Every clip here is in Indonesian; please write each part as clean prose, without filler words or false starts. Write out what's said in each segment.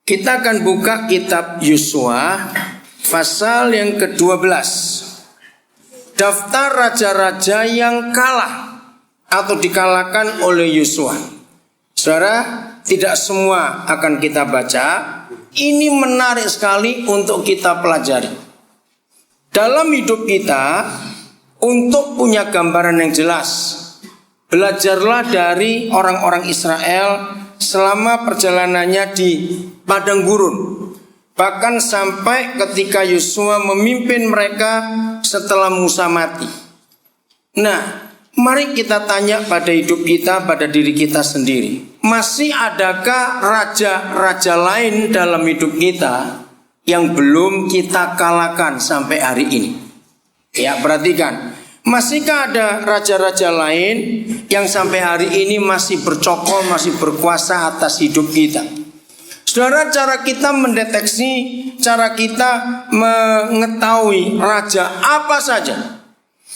Kita akan buka kitab Yosua pasal yang ke-12. Daftar raja-raja yang kalah atau dikalahkan oleh Yosua. Saudara, tidak semua akan kita baca. Ini menarik sekali untuk kita pelajari. Dalam hidup kita, untuk punya gambaran yang jelas, belajarlah dari orang-orang Israel selama perjalanannya di padang gurun. Bahkan sampai ketika Yosua memimpin mereka setelah Musa mati. Nah, mari kita tanya pada hidup kita, pada diri kita sendiri. Masih adakah raja-raja lain dalam hidup kita yang belum kita kalahkan sampai hari ini? Ya, perhatikan. Masihkah ada raja-raja lain yang sampai hari ini masih bercokol, masih berkuasa atas hidup kita? Saudara, cara kita mendeteksi, cara kita mengetahui raja apa saja.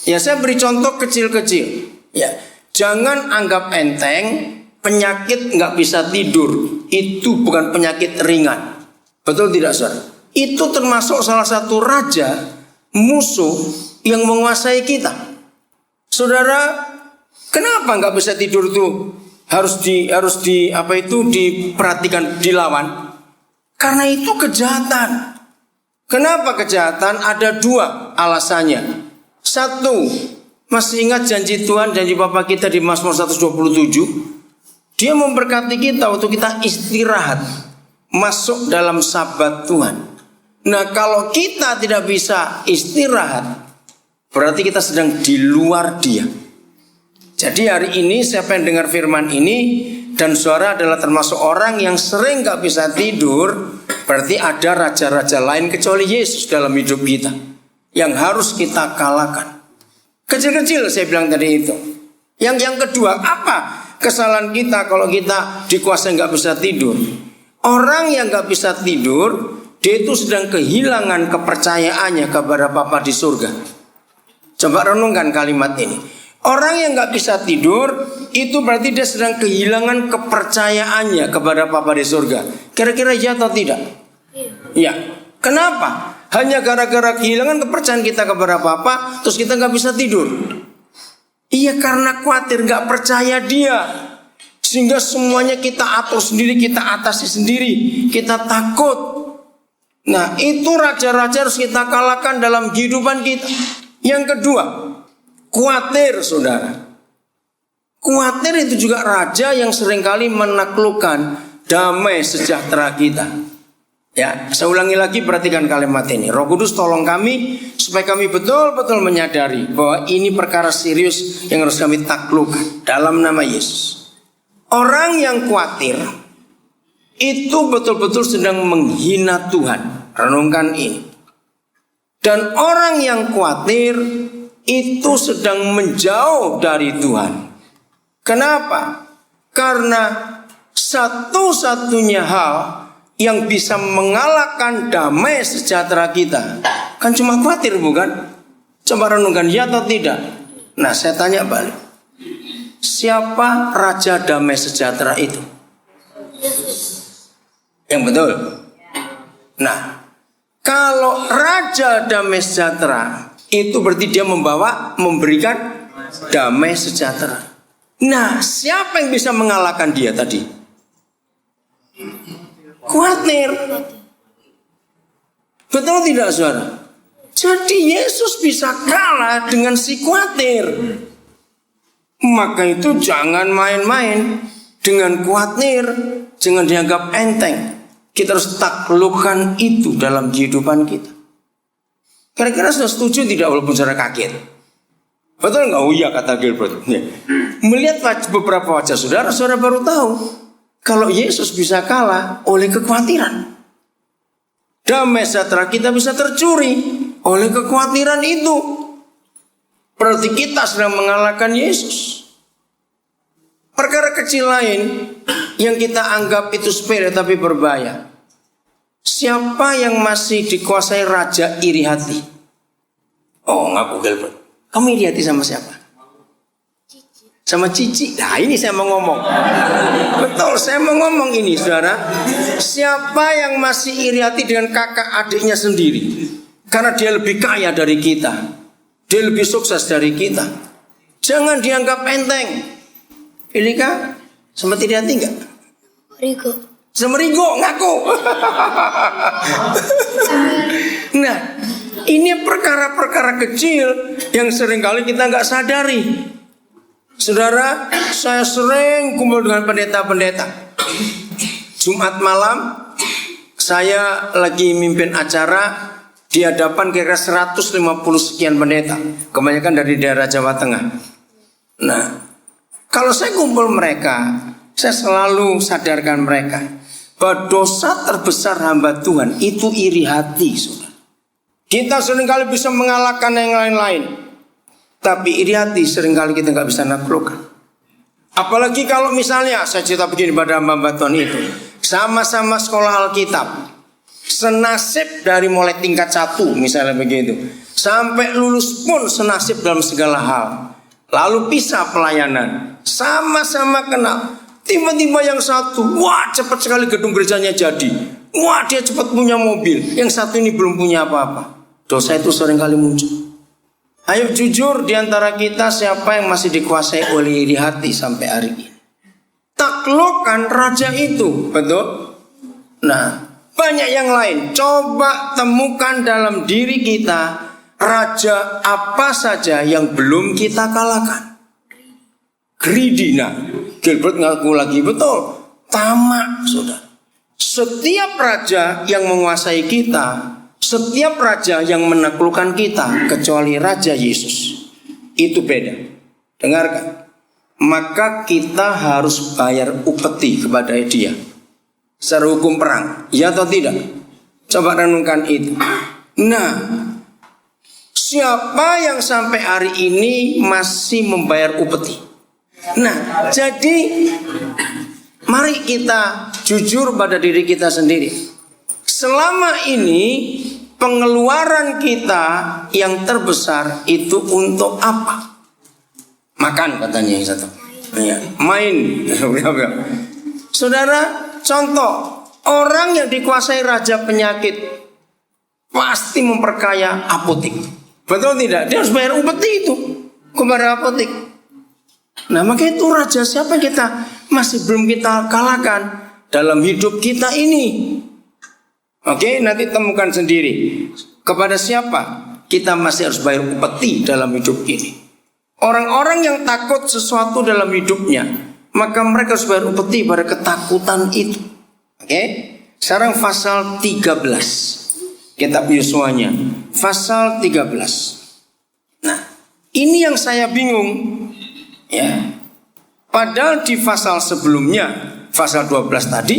Ya, saya beri contoh kecil-kecil. Ya, jangan anggap enteng penyakit nggak bisa tidur. Itu bukan penyakit ringan. Betul tidak, saudara? Itu termasuk salah satu raja, musuh yang menguasai kita. Saudara, kenapa nggak bisa tidur tuh? Harus diperhatikan, dilawan. Karena itu kejahatan. Kenapa kejahatan? Ada dua alasannya. Satu, masih ingat janji Tuhan, janji Bapa kita di Mazmur 127? Dia memberkati kita untuk kita istirahat, masuk dalam sabat Tuhan. Nah, kalau kita tidak bisa istirahat, berarti kita sedang di luar Dia. Jadi hari ini siapa yang dengar firman ini dan suara adalah termasuk orang yang sering gak bisa tidur, berarti ada raja-raja lain kecuali Yesus dalam hidup kita yang harus kita kalahkan. Kecil-kecil saya bilang tadi itu. Yang kedua, apa kesalahan kita kalau kita dikuasai gak bisa tidur? Orang yang gak bisa tidur, dia itu sedang kehilangan kepercayaannya kepada Bapa di surga. Coba renungkan kalimat ini. Orang yang gak bisa tidur, itu berarti dia sedang kehilangan kepercayaannya kepada Bapa di surga. Kira-kira ya atau tidak? Iya. Kenapa? Hanya gara-gara kehilangan kepercayaan kita kepada Bapa, terus kita gak bisa tidur. Iya, karena khawatir, gak percaya Dia. Sehingga semuanya kita atur sendiri, kita atasi sendiri, kita takut. Nah, itu raja-raja harus kita kalahkan dalam kehidupan kita. Yang kedua, khawatir, saudara. Khawatir itu juga raja yang seringkali menaklukkan damai sejahtera kita. Ya, saya ulangi lagi, perhatikan kalimat ini. Roh Kudus tolong kami supaya kami betul-betul menyadari bahwa ini perkara serius yang harus kami taklukkan dalam nama Yesus. Orang yang khawatir itu betul-betul sedang menghina Tuhan. Renungkan ini. Dan orang yang khawatir itu sedang menjauh dari Tuhan. Kenapa? Karena satu-satunya hal yang bisa mengalahkan damai sejahtera kita kan cuma khawatir, bukan? Coba renungkan, ya atau tidak? Nah, saya tanya balik. Siapa raja damai sejahtera itu? Yang betul. Nah, kalau raja damai sejahtera itu berarti dia memberikan damai sejahtera. Nah, siapa yang bisa mengalahkan dia tadi? Khawatir. Betul tidak, saudara? Jadi Yesus bisa kalah dengan si khawatir. Maka itu jangan main-main dengan khawatir. Jangan dianggap enteng. Kita harus taklukkan itu dalam kehidupan kita. Kira-kira sudah setuju tidak walaupun saudara kaget? Betul nggak? Oh iya, kata Gilbert. Melihat beberapa wajah saudara baru tahu kalau Yesus bisa kalah oleh kekhawatiran. Damai sejahtera kita bisa tercuri oleh kekhawatiran itu. Berarti kita sedang mengalahkan Yesus. Perkara kecil lain yang kita anggap itu sepele tapi berbahaya. Siapa yang masih dikuasai raja iri hati? Oh, ngaku Gilbert. Kamu iri hati sama siapa? sama cici. Nah ini saya mau ngomong. Betul, saya mau ngomong ini saudara. Siapa yang masih iri hati dengan kakak adiknya sendiri karena dia lebih kaya dari kita, dia lebih sukses dari kita, jangan dianggap enteng. Pilihkah? Sempat iri hati enggak? Rigo. Semerigo ngaku. Nah, ini perkara-perkara kecil yang seringkali kita nggak sadari. Saudara, saya sering kumpul dengan pendeta-pendeta. Jumat malam saya lagi mimpin acara di hadapan kira-kira 150 sekian pendeta, kebanyakan dari daerah Jawa Tengah. Nah, kalau saya kumpul mereka, saya selalu sadarkan mereka bahwa dosa terbesar hamba Tuhan itu iri hati, saudara. Kita seringkali bisa mengalahkan yang lain-lain, tapi iri hati seringkali kita nggak bisa naklukkan. Apalagi kalau misalnya saya cerita begini pada hamba Tuhan itu, sama-sama sekolah Alkitab, senasib dari mulai tingkat 1 misalnya begitu, sampai lulus pun senasib dalam segala hal. Lalu pisah pelayanan, sama-sama kenal. Tiba-tiba yang satu, wah cepat sekali gedung gerejanya jadi, wah dia cepat punya mobil, yang satu ini belum punya apa-apa. Dosa itu seringkali muncul. Ayo jujur, di antara kita siapa yang masih dikuasai oleh iri hati sampai hari ini? Taklukkan raja itu, betul? Nah, banyak yang lain. Coba temukan dalam diri kita raja apa saja yang belum kita kalahkan. Greedy. Nah, Gilbert ngaku lagi, betul, tamak, saudara. Setiap raja yang menguasai kita, setiap raja yang menaklukkan kita, kecuali Raja Yesus, itu beda. Dengarkan, maka kita harus bayar upeti kepada dia secara hukum perang, ya atau tidak? Coba renungkan itu. Nah, siapa yang sampai hari ini masih membayar upeti? Nah, jadi mari kita jujur pada diri kita sendiri. Selama ini pengeluaran kita yang terbesar itu untuk apa? Makan katanya yang satu. Ya, main. Saudara, contoh, orang yang dikuasai raja penyakit pasti memperkaya apotek. Betul tidak? Dia harus bayar upeti itu kepada apotek. Nah, maka itu raja siapa kita masih belum kita kalahkan dalam hidup kita ini. Oke, nanti temukan sendiri kepada siapa kita masih harus bayar upeti dalam hidup ini. Orang-orang yang takut sesuatu dalam hidupnya, maka mereka harus bayar upeti pada ketakutan itu. Oke, sekarang pasal 13 kitab Yosua-nya, pasal 13. Nah, ini yang saya bingung. Ya, padahal di pasal sebelumnya, pasal 12 tadi,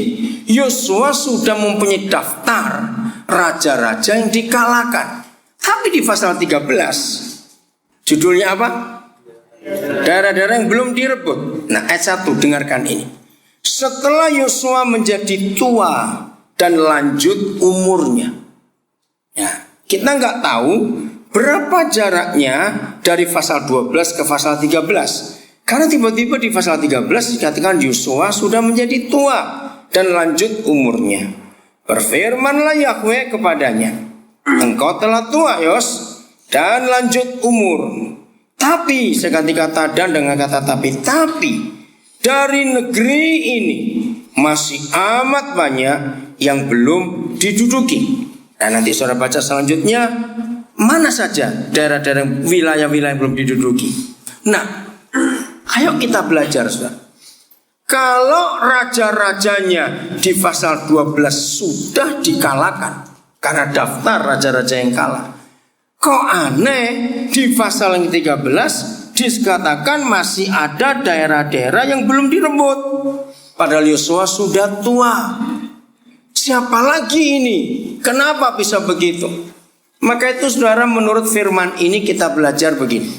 Yosua sudah mempunyai daftar raja-raja yang dikalahkan. Tapi di pasal 13, judulnya apa? Daerah-daerah yang belum direbut. Nah, ayat 1, dengarkan ini. Setelah Yosua menjadi tua dan lanjut umurnya. Ya, kita nggak tahu berapa jaraknya dari pasal 12 ke pasal 13. Karena tiba-tiba di pasal 13 dikatakan Yosua sudah menjadi tua dan lanjut umurnya. Berfirmanlah Yahweh kepadanya, engkau telah tua Yos dan lanjut umur. Tapi, saya ganti kata dan dengan kata tapi dari negeri ini masih amat banyak yang belum diduduki. Dan nanti saudara baca selanjutnya, mana saja daerah-daerah wilayah-wilayah yang belum diduduki. Nah, ayo kita belajar, saudara. Kalau raja-rajanya di pasal 12 sudah dikalahkan karena daftar raja-raja yang kalah, kok aneh di pasal yang 13 dikatakan masih ada daerah-daerah yang belum direbut. Padahal Yosua sudah tua. Siapa lagi ini? Kenapa bisa begitu? Maka itu saudara, menurut firman ini kita belajar begini.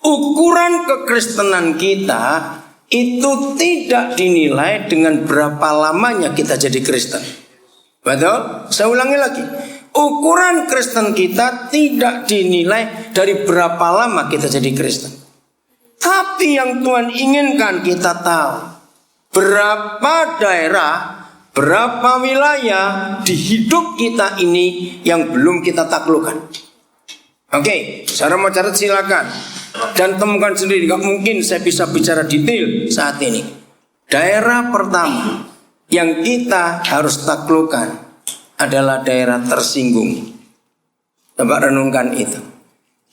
Ukuran kekristenan kita itu tidak dinilai dengan berapa lamanya kita jadi Kristen. Betul? Saya ulangi lagi. Ukuran Kristen kita tidak dinilai dari berapa lama kita jadi Kristen. Tapi yang Tuhan inginkan kita tahu, berapa daerah, berapa wilayah di hidup kita ini yang belum kita taklukkan. Oke, saudara mau catat silakan dan temukan sendiri. Gak mungkin saya bisa bicara detail saat ini. Daerah pertama yang kita harus taklukkan adalah daerah tersinggung. Coba renungkan itu.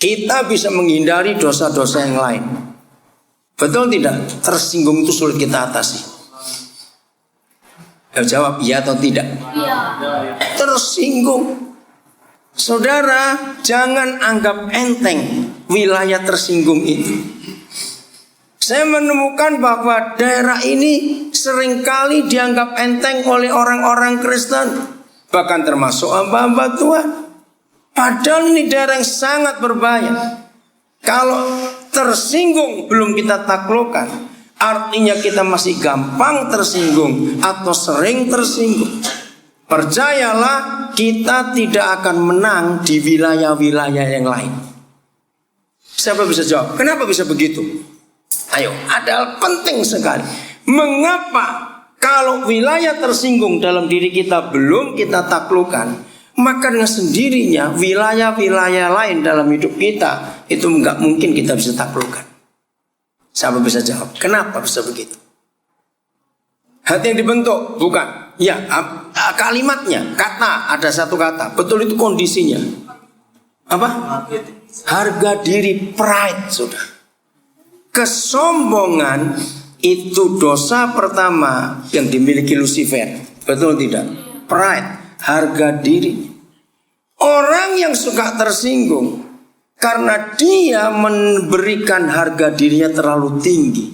Kita bisa menghindari dosa-dosa yang lain. Betul tidak? Tersinggung itu sulit kita atasi. Jawab iya atau tidak? Iya. Tersinggung. Saudara, jangan anggap enteng wilayah tersinggung itu. Saya menemukan bahwa daerah ini seringkali dianggap enteng oleh orang-orang Kristen, bahkan termasuk hamba-hamba Tuhan. Padahal ini daerah yang sangat berbahaya. Kalau tersinggung belum kita taklukkan, artinya kita masih gampang tersinggung atau sering tersinggung. Percayalah, kita tidak akan menang di wilayah-wilayah yang lain. Siapa bisa jawab? Kenapa bisa begitu? Ayo, ada hal penting sekali. Mengapa kalau wilayah tersinggung dalam diri kita belum kita taklukkan, maka dengan sendirinya wilayah-wilayah lain dalam hidup kita itu nggak mungkin kita bisa taklukkan. Siapa bisa jawab? Kenapa bisa begitu? Hati yang dibentuk? Bukan. Ya, kalimatnya, kata, ada satu kata. Betul, itu kondisinya. Apa? Harga diri, pride, sudah. Kesombongan itu dosa pertama yang dimiliki Lucifer. Betul tidak? Pride, harga diri. Orang yang suka tersinggung karena dia memberikan harga dirinya terlalu tinggi.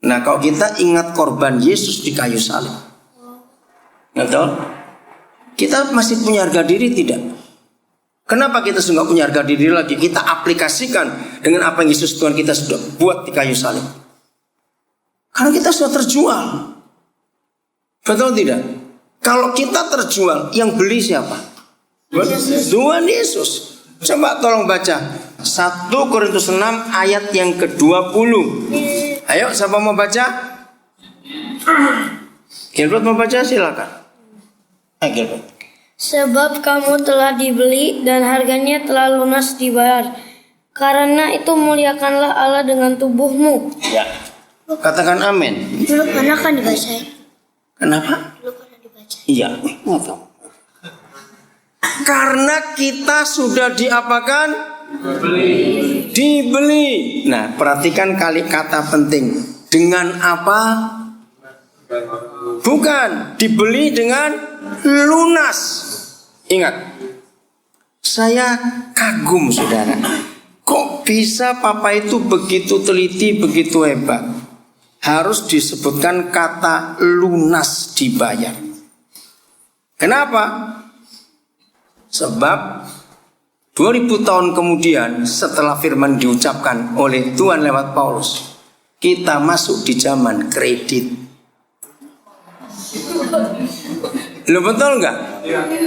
Nah, kalau kita ingat korban Yesus di kayu salib, betul? Kita masih punya harga diri tidak? Kenapa kita sudah punya harga diri lagi? Kita aplikasikan dengan apa yang Yesus Tuhan kita sudah buat di kayu salib. Karena kita sudah terjual. Betul tidak? Kalau kita terjual, yang beli siapa? Tuhan Yesus. Coba tolong baca 1 Korintus 6 ayat yang ke-20. Ayo, siapa mau baca? Gilbert mau baca, silakan. Gilbert. Sebab kamu telah dibeli dan harganya telah lunas dibayar. Karena itu muliakanlah Allah dengan tubuhmu. Ya. Katakan amin. Dulu pernah kan dibaca? Kenapa? Dulu pernah dibaca. Iya. Karena kita sudah diapakan? Dibeli. Nah, perhatikan kata penting. Dengan apa? Bukan, dibeli dengan lunas. Ingat, saya kagum saudara. Kok bisa papa itu begitu teliti, begitu hebat? Harus disebutkan kata lunas dibayar. Kenapa? Sebab 2000 tahun kemudian setelah firman diucapkan oleh Tuhan lewat Paulus, kita masuk di zaman kredit. Lo betul nggak?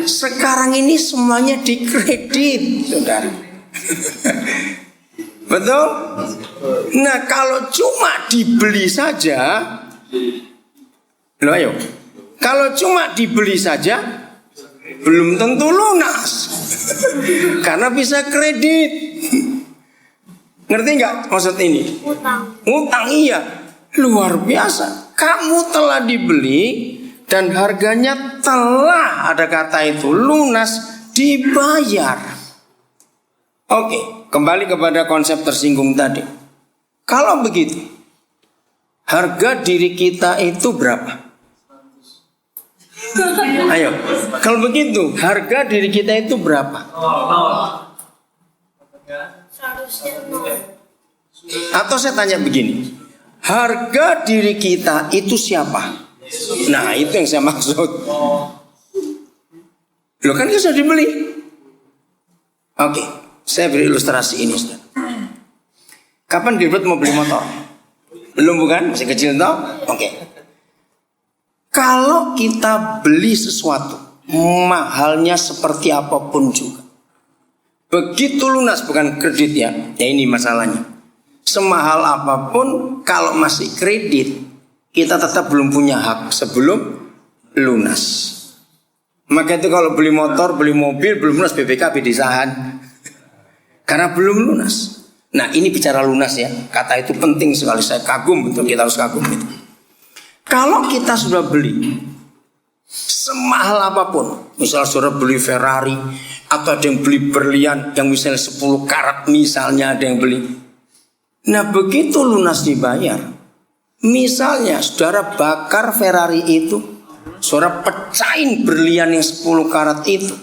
Sekarang ini semuanya dikredit, saudara. Betul? Nah, kalau cuma dibeli saja, lo ayo. Kalau cuma dibeli saja, belum tentu lunas. Karena bisa kredit. Ngerti nggak maksud ini? Utang, iya. Luar biasa. Kamu telah dibeli dan harganya telah, ada kata itu, lunas dibayar. Oke, kembali kepada konsep tersinggung tadi. Kalau begitu, harga diri kita itu berapa? Ayo, kalau begitu, harga diri kita itu berapa? Atau saya tanya begini, harga diri kita itu siapa? Nah, itu yang saya maksud. Loh, kan kita sudah dibeli. Oke, saya beri ilustrasi ini. Kapan Gilbert mau beli motor? Belum, bukan? Masih kecil toh? Oke. Kalau kita beli sesuatu, mahalnya seperti apapun juga, begitu lunas, bukan kredit ya. Ya, ini masalahnya. Semahal apapun kalau masih kredit, kita tetap belum punya hak sebelum lunas. Maka itu kalau beli motor, beli mobil belum lunas BPKB ditahan karena belum lunas. Nah ini bicara lunas ya, kata itu penting sekali, saya kagum betul, kita harus kagum itu. Kalau kita sudah beli semahal apapun, misal saudara beli Ferrari atau ada yang beli berlian yang misalnya 10 karat misalnya ada yang beli. Nah begitu lunas dibayar, misalnya saudara bakar Ferrari itu, saudara pecahin berlian yang 10 karat itu,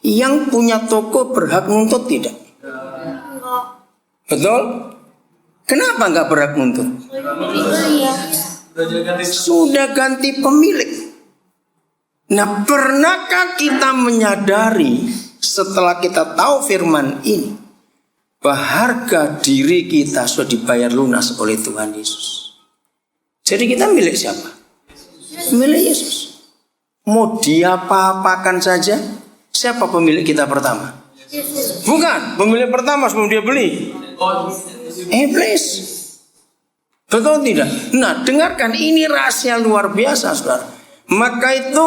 yang punya toko berhak nuntut tidak? Betul? Kenapa nggak berhak nuntut? Sudah ganti pemilik. Nah pernahkah kita menyadari setelah kita tahu firman ini bahwa harga diri kita sudah dibayar lunas oleh Tuhan Yesus. Jadi kita milik siapa? Milik Yesus. Mau diapa-apakan saja, siapa pemilik kita pertama? Bukan, pemilik pertama sebelum dia beli iblis. Betul tidak? Nah dengarkan, ini rahasia luar biasa saudara. Maka itu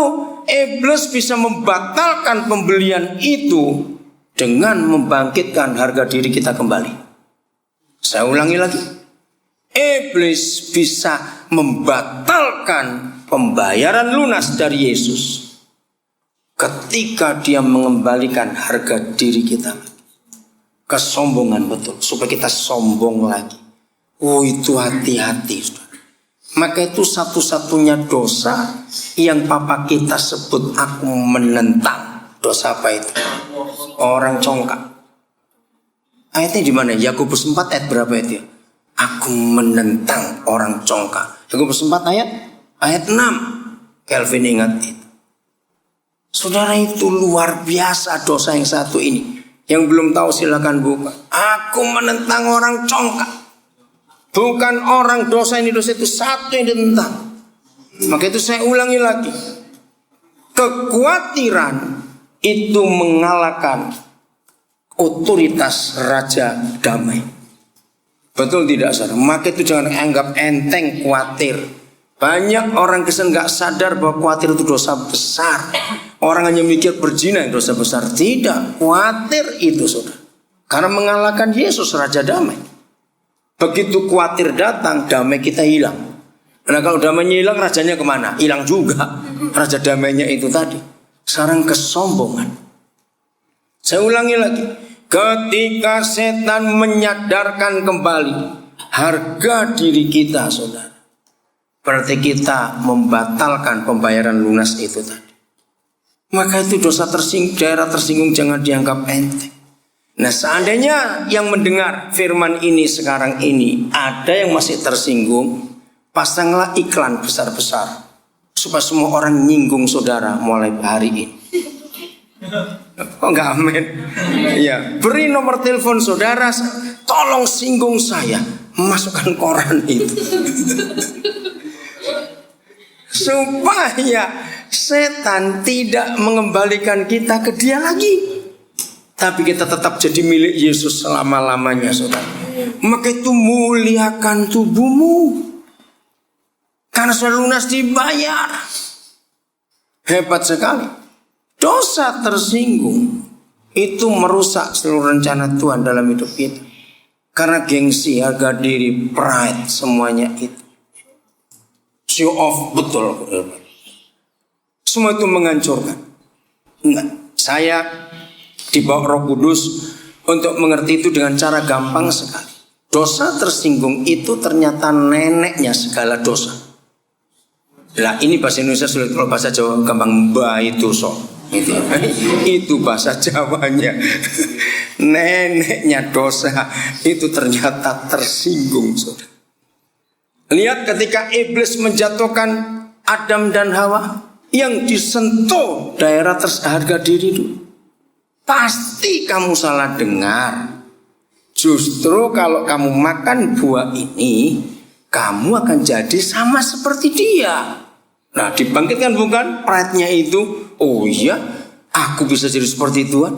iblis bisa membatalkan pembelian itu dengan membangkitkan harga diri kita kembali. Saya ulangi lagi. Iblis bisa membatalkan pembayaran lunas dari Yesus ketika dia mengembalikan harga diri kita. Kesombongan betul, supaya kita sombong lagi. Oh itu hati-hati saudara. Maka itu satu-satunya dosa yang papa kita sebut aku menentang. Dosa apa itu? Orang congkak. Ayatnya di mana? Yakobus 4 ayat berapa itu ya? Aku menentang orang congkak. Yakobus 4 ayat 6. Kelvin ingat itu. Saudara itu luar biasa dosa yang satu ini. Yang belum tahu silakan buka. Aku menentang orang congkak. Bukan orang dosa ini, dosa itu satu yang ditentang. Maka itu saya ulangi lagi. Kekhawatiran itu mengalahkan otoritas Raja Damai. Betul tidak saudara? Maka itu jangan anggap enteng khawatir. Banyak orang Kristen gak sadar bahwa khawatir itu dosa besar. Orang hanya mikir berzina yang dosa besar. Tidak, khawatir itu saudara, karena mengalahkan Yesus Raja Damai. Begitu khawatir datang, damai kita hilang. Nah kalau damainya hilang, rajanya kemana? Hilang juga. Raja damainya itu tadi. Sekarang kesombongan. Saya ulangi lagi. Ketika setan menyadarkan kembali harga diri kita saudara, berarti kita membatalkan pembayaran lunas itu tadi. Maka itu dosa tersinggung, daerah tersinggung jangan dianggap enteng. Nah seandainya yang mendengar firman ini sekarang ini ada yang masih tersinggung, pasanglah iklan besar-besar supaya semua orang nyinggung saudara mulai hari ini. Oh enggak, amin. Ya, beri nomor telepon saudara, tolong singgung saya, masukkan koran itu. Supaya setan tidak mengembalikan kita ke dia lagi. Tapi kita tetap jadi milik Yesus selama-lamanya saudara. Maka itu muliakan tubuhmu, karena sudah lunas dibayar. Hebat sekali. Dosa tersinggung itu merusak seluruh rencana Tuhan dalam hidup kita. Karena gengsi, harga diri, pride, semuanya itu show off betul. Semua itu menghancurkan. Nah, saya dibawa Roh Kudus untuk mengerti itu dengan cara gampang sekali. Dosa tersinggung itu ternyata neneknya segala dosa. Lah ini bahasa Indonesia sulit, kalau bahasa Jawa gampang, mbah itu sok. Itu bahasa Jawanya. Neneknya dosa itu ternyata tersinggung saudara. Lihat ketika iblis menjatuhkan Adam dan Hawa, yang disentuh daerah harga diri itu. Pasti kamu salah dengar. Justru kalau kamu makan buah ini, kamu akan jadi sama seperti dia. Nah dibangkitkan bukan pride-nya itu. Oh iya, aku bisa jadi seperti Tuhan.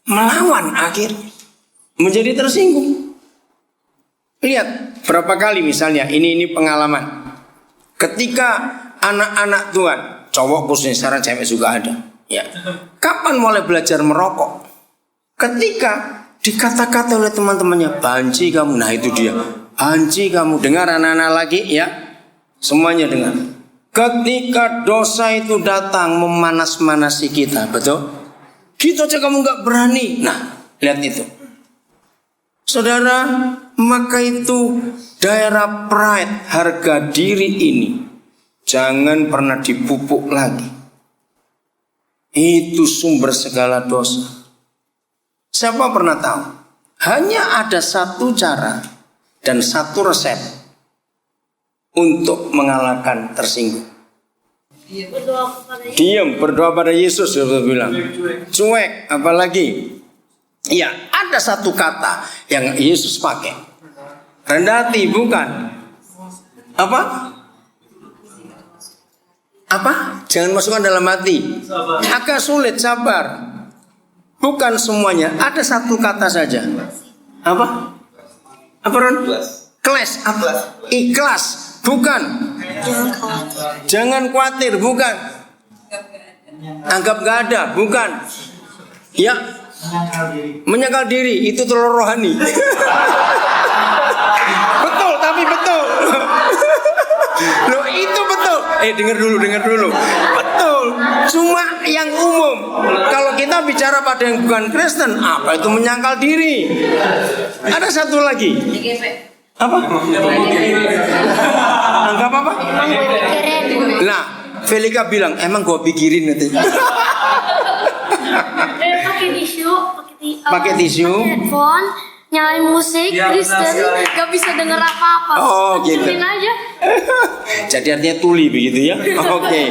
Melawan akhirnya menjadi tersinggung. Lihat berapa kali misalnya ini pengalaman. Ketika anak-anak Tuhan, cowok khususnya, sekarang cewek juga ada. Ya. Kapan mulai belajar merokok? Ketika dikata-kata oleh teman-temannya, banci kamu. Nah itu dia, banci kamu. Dengar anak-anak lagi ya, semuanya dengar. Ketika dosa itu datang memanas-manasi kita, betul? Gitu aja kamu gak berani. Nah, lihat itu. Saudara, maka itu daerah pride, harga diri ini jangan pernah dipupuk lagi. Itu sumber segala dosa. Siapa pernah tahu? Hanya ada satu cara dan satu resep untuk mengalahkan tersinggung. Diam, berdoa pada Yesus, sudah bilang. Cuek, apalagi? Ya, ada satu kata yang Yesus pakai. Rendah hati, bukan? Apa? Jangan masukkan dalam hati. Agak sulit, sabar. Bukan semuanya, ada satu kata saja. Apa Ron? Kelas. Ikhlas, bukan. Jangan khawatir, bukan. Anggap gak ada, bukan. Ya, menyangkal diri itu terlalu rohani. Betul, tapi betul. Loh itu betul. Dengar dulu. Betul. Cuma yang umum. Kalau kita bicara pada yang bukan Kristen, apa itu menyangkal diri? Ada satu lagi. Apa? Anggap apa? Nah, Felika bilang, emang gua pikirin nanti. Pakai tisu, headphone, nyalain musik, Kristen, gak bisa denger apa-apa. Oh gitu. Aja. Jadi artinya tuli begitu ya. Oke.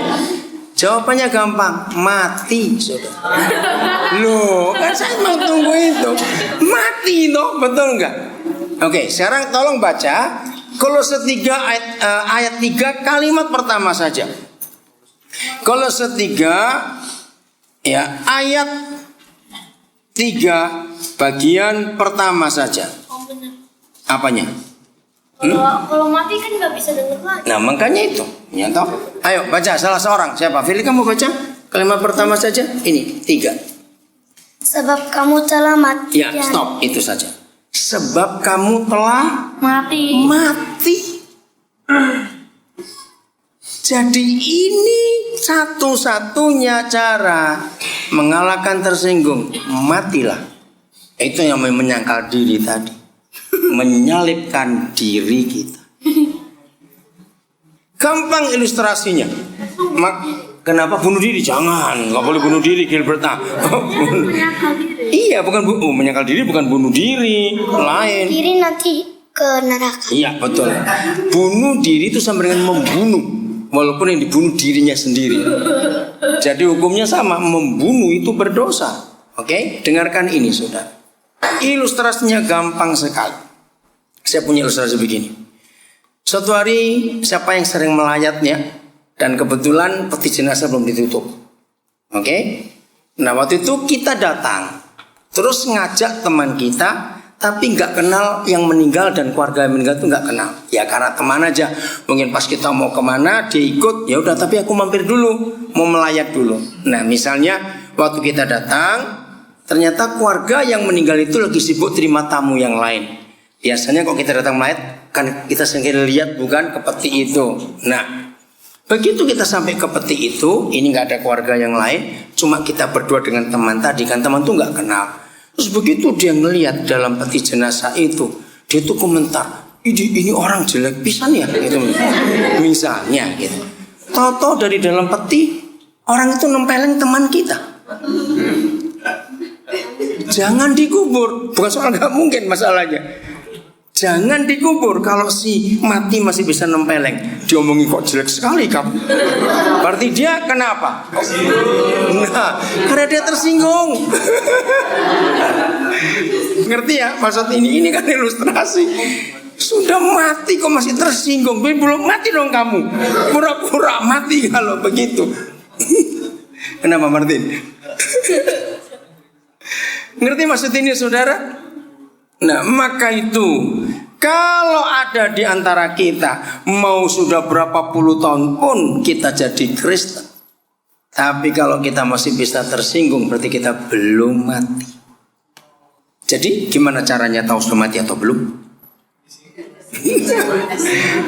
Jawabannya gampang, mati, saudara. Loh, kan saya mau tunggu itu. Mati toh, betul nggak? Oke, sekarang tolong baca Kolose 3 ayat 3 kalimat pertama saja. Kolose 3 ya, ayat 3 bagian pertama saja. Oh benar. Apanya? Kalau mati kan nggak bisa denger lagi. Nah makanya itu, ya toh. Ayo baca salah seorang. Siapa? Fili, kamu baca kalimat pertama saja. Ini 3. Sebab kamu telah mati. Ya stop, itu saja. Sebab kamu telah mati. Jadi ini satu-satunya cara mengalahkan tersinggung. Matilah. Itu yang menyangkal diri tadi. Menyalibkan diri kita. Gampang ilustrasinya. Kenapa bunuh diri? Jangan, nggak boleh bunuh diri, Gilbert. Iya, bukan menyangkal diri, bukan bunuh diri, lain. Diri nanti ke neraka. Iya betul. Bunuh diri itu sama dengan membunuh, walaupun yang dibunuh dirinya sendiri. Jadi hukumnya sama, membunuh itu berdosa. Oke, dengarkan ini saudara. Ilustrasinya gampang sekali. Saya punya ilustrasi begini. Suatu hari siapa yang sering melayatnya dan kebetulan peti jenazah belum ditutup. Oke. Nah waktu itu kita datang, terus ngajak teman kita, tapi nggak kenal yang meninggal dan keluarga yang meninggal itu nggak kenal. Ya karena teman aja. Mungkin pas kita mau kemana dia ikut, ya udah. Tapi aku mampir dulu, mau melayat dulu. Nah misalnya waktu kita datang, ternyata keluarga yang meninggal itu lagi sibuk terima tamu yang lain. Biasanya kalau kita datang melayat, kan kita sendiri lihat bukan ke peti itu. Nah, begitu kita sampai ke peti itu, ini nggak ada keluarga yang lain, cuma kita berdua dengan teman tadi, kan teman tuh nggak kenal. Terus begitu dia ngelihat dalam peti jenazah itu, dia tuh komentar, ini orang jelek pisan ya, gitu misalnya, gitu. Tahu-tahu dari dalam peti orang itu nempelin teman kita. Jangan dikubur, bukan soal nggak mungkin masalahnya. Jangan dikubur. Kalau si mati masih bisa nempeleng, diomongin kok jelek sekali kamu. Berarti dia kenapa? Nah, karena dia tersinggung. Ngerti ya maksud ini? Ini kan ilustrasi. Sudah mati kok masih tersinggung. Belum mati dong kamu. Pura-pura mati kalau begitu. Kenapa Martin? Ngerti maksud ini saudara? Nah maka itu Kalau ada di antara kita, mau sudah berapa puluh tahun pun kita jadi Kristen, tapi kalau kita masih bisa tersinggung, berarti kita belum mati. Jadi gimana caranya tahu sudah mati atau belum?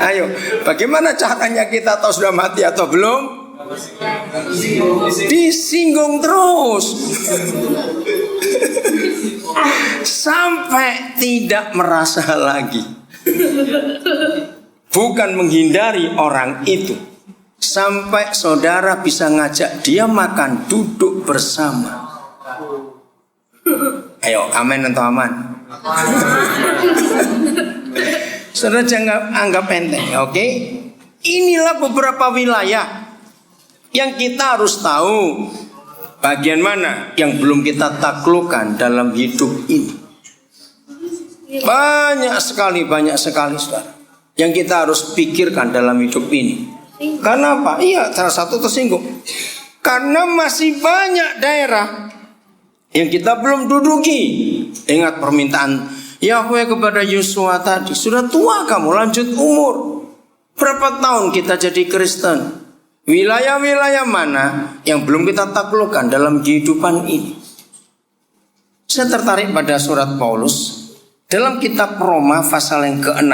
Ayo, bagaimana caranya kita tahu sudah mati atau belum? Disinggung terus sampai tidak merasa lagi. Bukan menghindari orang itu, sampai saudara bisa ngajak dia makan, duduk bersama. Ayo, amin atau aman? Saudara jangan anggap enteng, oke? Inilah beberapa wilayah yang kita harus tahu bagian mana yang belum kita taklukkan dalam hidup ini. Banyak sekali saudara yang kita harus pikirkan dalam hidup ini. Karena apa? Iya, salah satu tersinggung. Karena masih banyak daerah yang kita belum duduki. Ingat permintaan Yahweh kepada Yosua tadi, sudah tua kamu, lanjut umur. Berapa tahun kita jadi Kristen? Wilayah-wilayah mana yang belum kita taklukkan dalam kehidupan ini? Saya tertarik pada surat Paulus dalam kitab Roma pasal yang ke-6.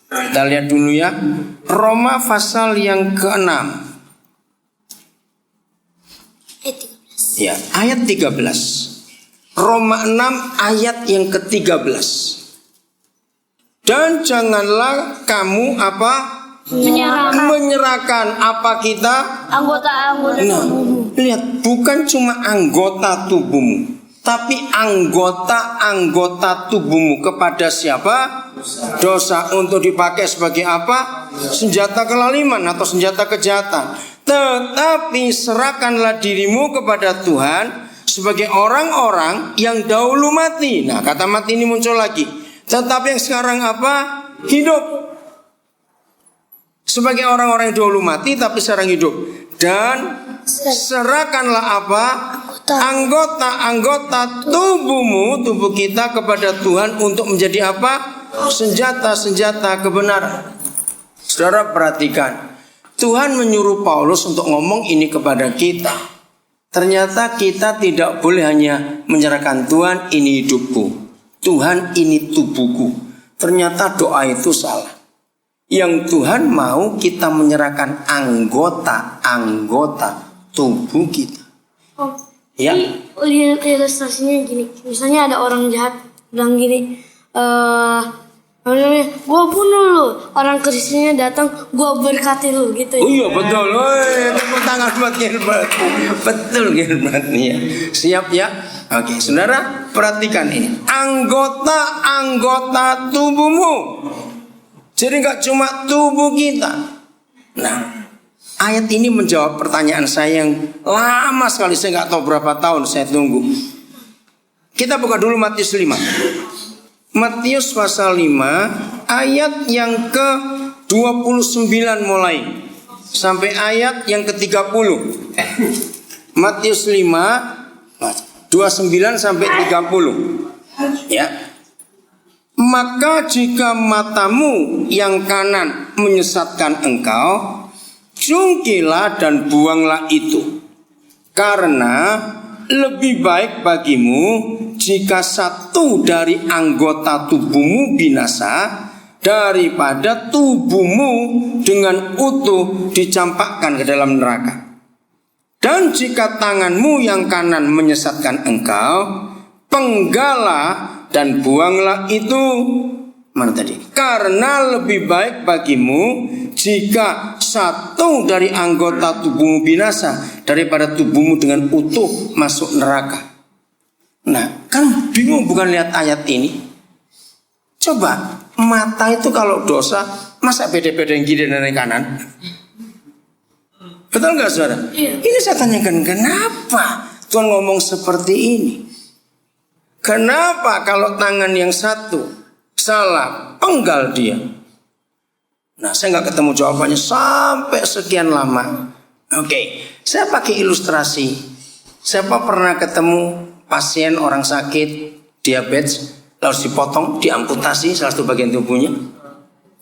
Kita lihat dulu ya, Roma pasal yang ke-6. Ya, ayat 13. Roma 6 ayat yang ke-13. Dan janganlah kamu apa? Menyerahkan apa kita? Anggota-anggota tubuhmu. Lihat, bukan cuma anggota tubuhmu, tapi anggota-anggota tubuhmu kepada siapa? Dosa, untuk dipakai sebagai apa? Senjata kelaliman atau senjata kejahatan. Tetapi serahkanlah dirimu kepada Tuhan sebagai orang-orang yang dahulu mati. Nah, kata mati ini muncul lagi. Tetapi yang sekarang apa? Hidup. Sebagai orang-orang yang dahulu mati tapi sekarang hidup. Dan serahkanlah apa? Anggota-anggota tubuhmu, tubuh kita kepada Tuhan untuk menjadi apa? Senjata-senjata kebenaran. Saudara perhatikan, Tuhan menyuruh Paulus untuk ngomong ini kepada kita. Ternyata kita tidak boleh hanya menyerahkan Tuhan ini hidupku, Tuhan ini tubuhku. Ternyata doa itu salah. Yang Tuhan mau kita menyerahkan anggota-anggota tubuh kita. Oh, ya. Lihat ilustrasinya gini. Misalnya ada orang jahat bilang gini, gua bunuh lu. Orang Kristennya datang, gua berkati lu gitu. Oh iya betul. Tepuk tangan buat Gilbert. Betul Gilbert nih ya. Siap ya. Oke, saudara perhatikan ini. Anggota-anggota tubuhmu. Jadi gak cuma tubuh kita. Nah, ayat ini menjawab pertanyaan saya yang lama sekali. Saya gak tahu berapa tahun saya tunggu. Kita buka dulu Matius 5. Matius pasal 5 ayat yang ke-29 mulai sampai ayat yang ke-30. Matius 5 29 sampai 30. Ya. Maka jika matamu yang kanan menyesatkan engkau, jungkilah dan buanglah itu. Karena lebih baik bagimu jika satu dari anggota tubuhmu binasa daripada tubuhmu dengan utuh dicampakkan ke dalam neraka. Dan jika tanganmu yang kanan menyesatkan engkau, penggalah dan buanglah itu. Mana tadi? Karena lebih baik bagimu jika satu dari anggota tubuhmu binasa daripada tubuhmu dengan utuh masuk neraka. Nah, kan bingung bukan lihat ayat ini? Coba, mata itu kalau dosa masa beda-beda yang kiri dan yang kanan? Betul nggak saudara? Iya. Ini saya tanyakan, kenapa Tuhan ngomong seperti ini? Kenapa kalau tangan yang satu salah, penggal dia? Nah, saya nggak ketemu jawabannya sampai sekian lama. Oke, saya pakai ilustrasi. Siapa pernah ketemu pasien orang sakit diabetes harus dipotong, diamputasi salah satu bagian tubuhnya.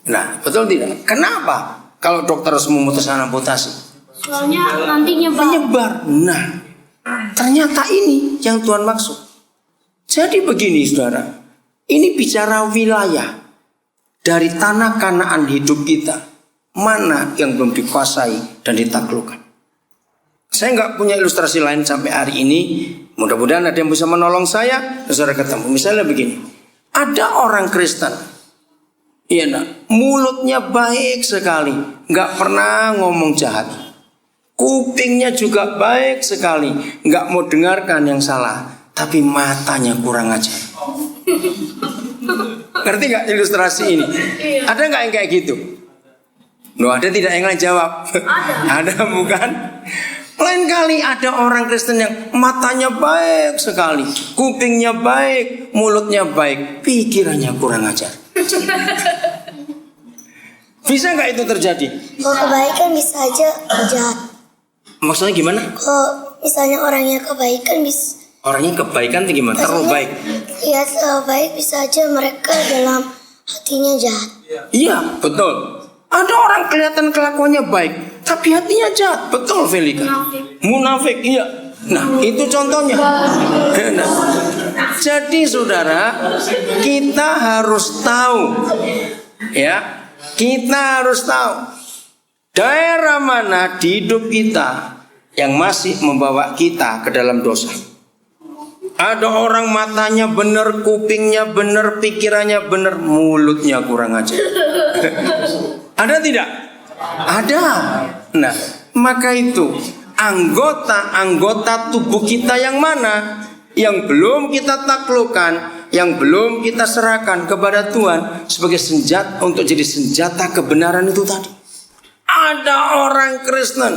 Nah, betul tidak? Kenapa kalau dokter harus memutuskan amputasi? Soalnya nanti Menyebar. Nah, ternyata ini yang Tuhan maksud. Jadi begini saudara, ini bicara wilayah dari tanah Kanaan hidup kita, mana yang belum dikuasai dan ditaklukkan. Saya nggak punya ilustrasi lain sampai hari ini. Mudah-mudahan ada yang bisa menolong saya. Saudara ketemu, misalnya begini, ada orang Kristen, iya nak, mulutnya baik sekali, nggak pernah ngomong jahat. Kupingnya juga baik sekali, nggak mau dengarkan yang salah, tapi matanya kurang ajar. Ngerti nggak ilustrasi ini? Ada nggak yang kayak gitu? Loh, ada tidak yang lain jawab? Ada bukan? Lain kali ada orang Kristen yang matanya baik sekali, kupingnya baik, mulutnya baik, pikirannya kurang ajar. Bisa nggak itu terjadi? Kalau kebaikan bisa aja jahat. Maksudnya gimana? Kalau misalnya orangnya kebaikan bisa. Orangnya kebaikan itu gimana? Terlalu baik. Ya baik bisa aja mereka dalam hatinya jahat. Iya, betul. Ada orang kelihatan kelakuannya baik, tapi hatinya jahat. Betul, Felika. Munafik, iya. Nah, itu contohnya. Nah, jadi saudara, kita harus tahu, ya, kita harus tahu daerah mana di hidup kita yang masih membawa kita ke dalam dosa. Ada orang matanya benar, kupingnya benar, pikirannya benar, mulutnya kurang ajar. Ada tidak? Ada. Nah, maka itu anggota-anggota tubuh kita yang mana yang belum kita taklukkan, yang belum kita serahkan kepada Tuhan sebagai senjata untuk jadi senjata kebenaran itu tadi. Ada orang Kristen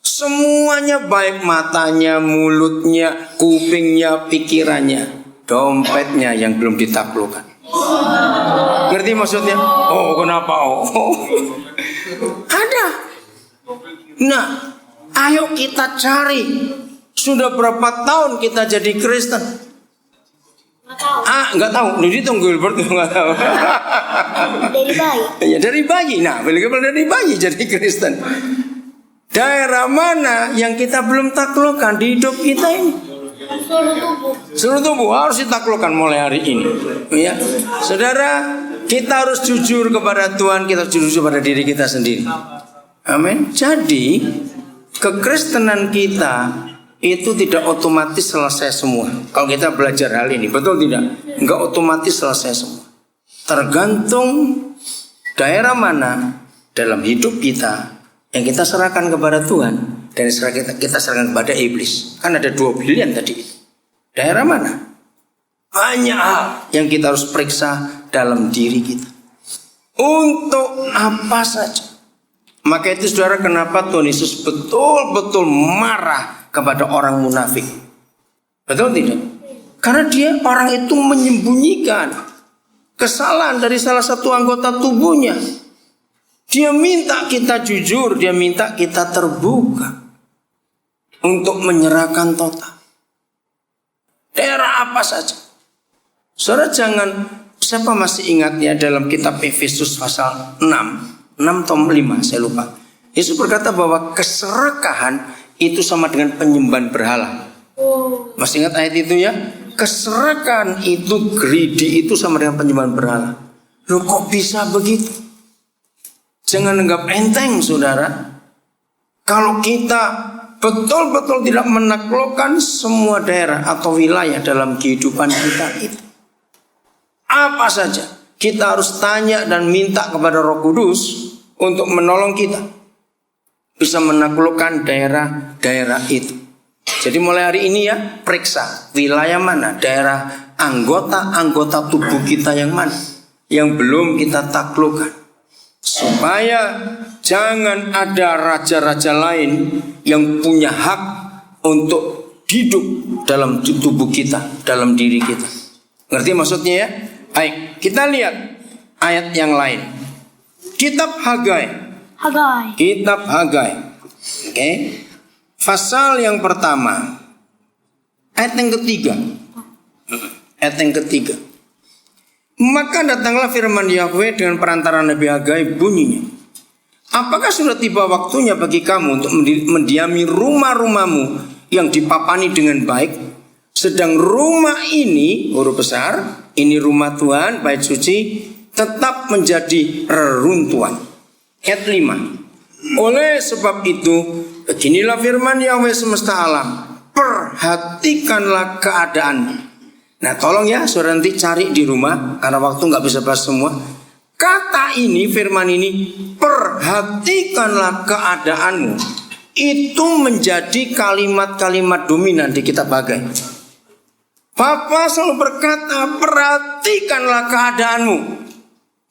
semuanya baik, matanya, mulutnya, kupingnya, pikirannya, dompetnya yang belum ditaklukkan. Ngerti maksudnya? Oh, kenapa? Oh. Ada. Nah, ayo kita cari. Sudah berapa tahun kita jadi Kristen? Nggak tahu. Jadi tunggu Gilbert nggak tahu. Dari bayi. Ya dari bayi. Nah, dari bayi jadi Kristen. Daerah mana yang kita belum taklukkan di hidup kita ini? Seluruh tubuh harus ditaklukkan mulai hari ini. Ya, saudara, kita harus jujur kepada Tuhan, kita jujur pada diri kita sendiri. Amin. Jadi kekristenan kita itu tidak otomatis selesai semua. Kalau kita belajar hal ini, betul tidak? Enggak otomatis selesai semua. Tergantung daerah mana dalam hidup kita yang kita serahkan kepada Tuhan dan kita serahkan kepada iblis. Kan ada dua pilihan tadi. Daerah mana? Banyak hal yang kita harus periksa dalam diri kita. Untuk apa saja. Maka itu saudara, kenapa Tuhan Yesus betul-betul marah kepada orang munafik. Betul tidak? Karena orang itu menyembunyikan kesalahan dari salah satu anggota tubuhnya. Dia minta kita jujur, dia minta kita terbuka untuk menyerahkan total. Daerah apa saja. Saudara jangan, siapa masih ingat ya dalam kitab Efesus pasal 6 atau 5 saya lupa. Yesus berkata bahwa keserakahan itu sama dengan penyembahan berhala. Masih ingat ayat itu ya? Keserakahan itu, greedy itu sama dengan penyembahan berhala. Loh kok bisa begitu? Jangan anggap enteng saudara. Kalau kita betul-betul tidak menaklukkan semua daerah atau wilayah dalam kehidupan kita itu, apa saja kita harus tanya dan minta kepada Roh Kudus untuk menolong kita bisa menaklukkan daerah-daerah itu. Jadi mulai hari ini ya, periksa wilayah mana, daerah anggota-anggota tubuh kita yang mana yang belum kita taklukkan, supaya jangan ada raja-raja lain yang punya hak untuk hidup dalam tubuh kita, dalam diri kita. Ngerti maksudnya ya? Baik, kita lihat ayat yang lain. Kitab Hagai. Kitab Hagai. Oke. Pasal yang pertama. Ayat yang ketiga. Ayat yang ketiga. Maka datanglah firman Yahweh dengan perantara Nabi Hagai, bunyinya, apakah sudah tiba waktunya bagi kamu untuk mendiami rumah-rumahmu yang dipapani dengan baik, sedang rumah ini, huruf besar, ini rumah Tuhan, bait suci, tetap menjadi reruntuhan. Ayat 5. Oleh sebab itu, beginilah firman Yahweh semesta alam, perhatikanlah keadaan. Nah tolong ya saudara nanti cari di rumah, karena waktu nggak bisa bahas semua. Kata ini, firman ini, perhatikanlah keadaanmu, itu menjadi kalimat-kalimat dominan di kitab Hagai. Papa selalu berkata, perhatikanlah keadaanmu.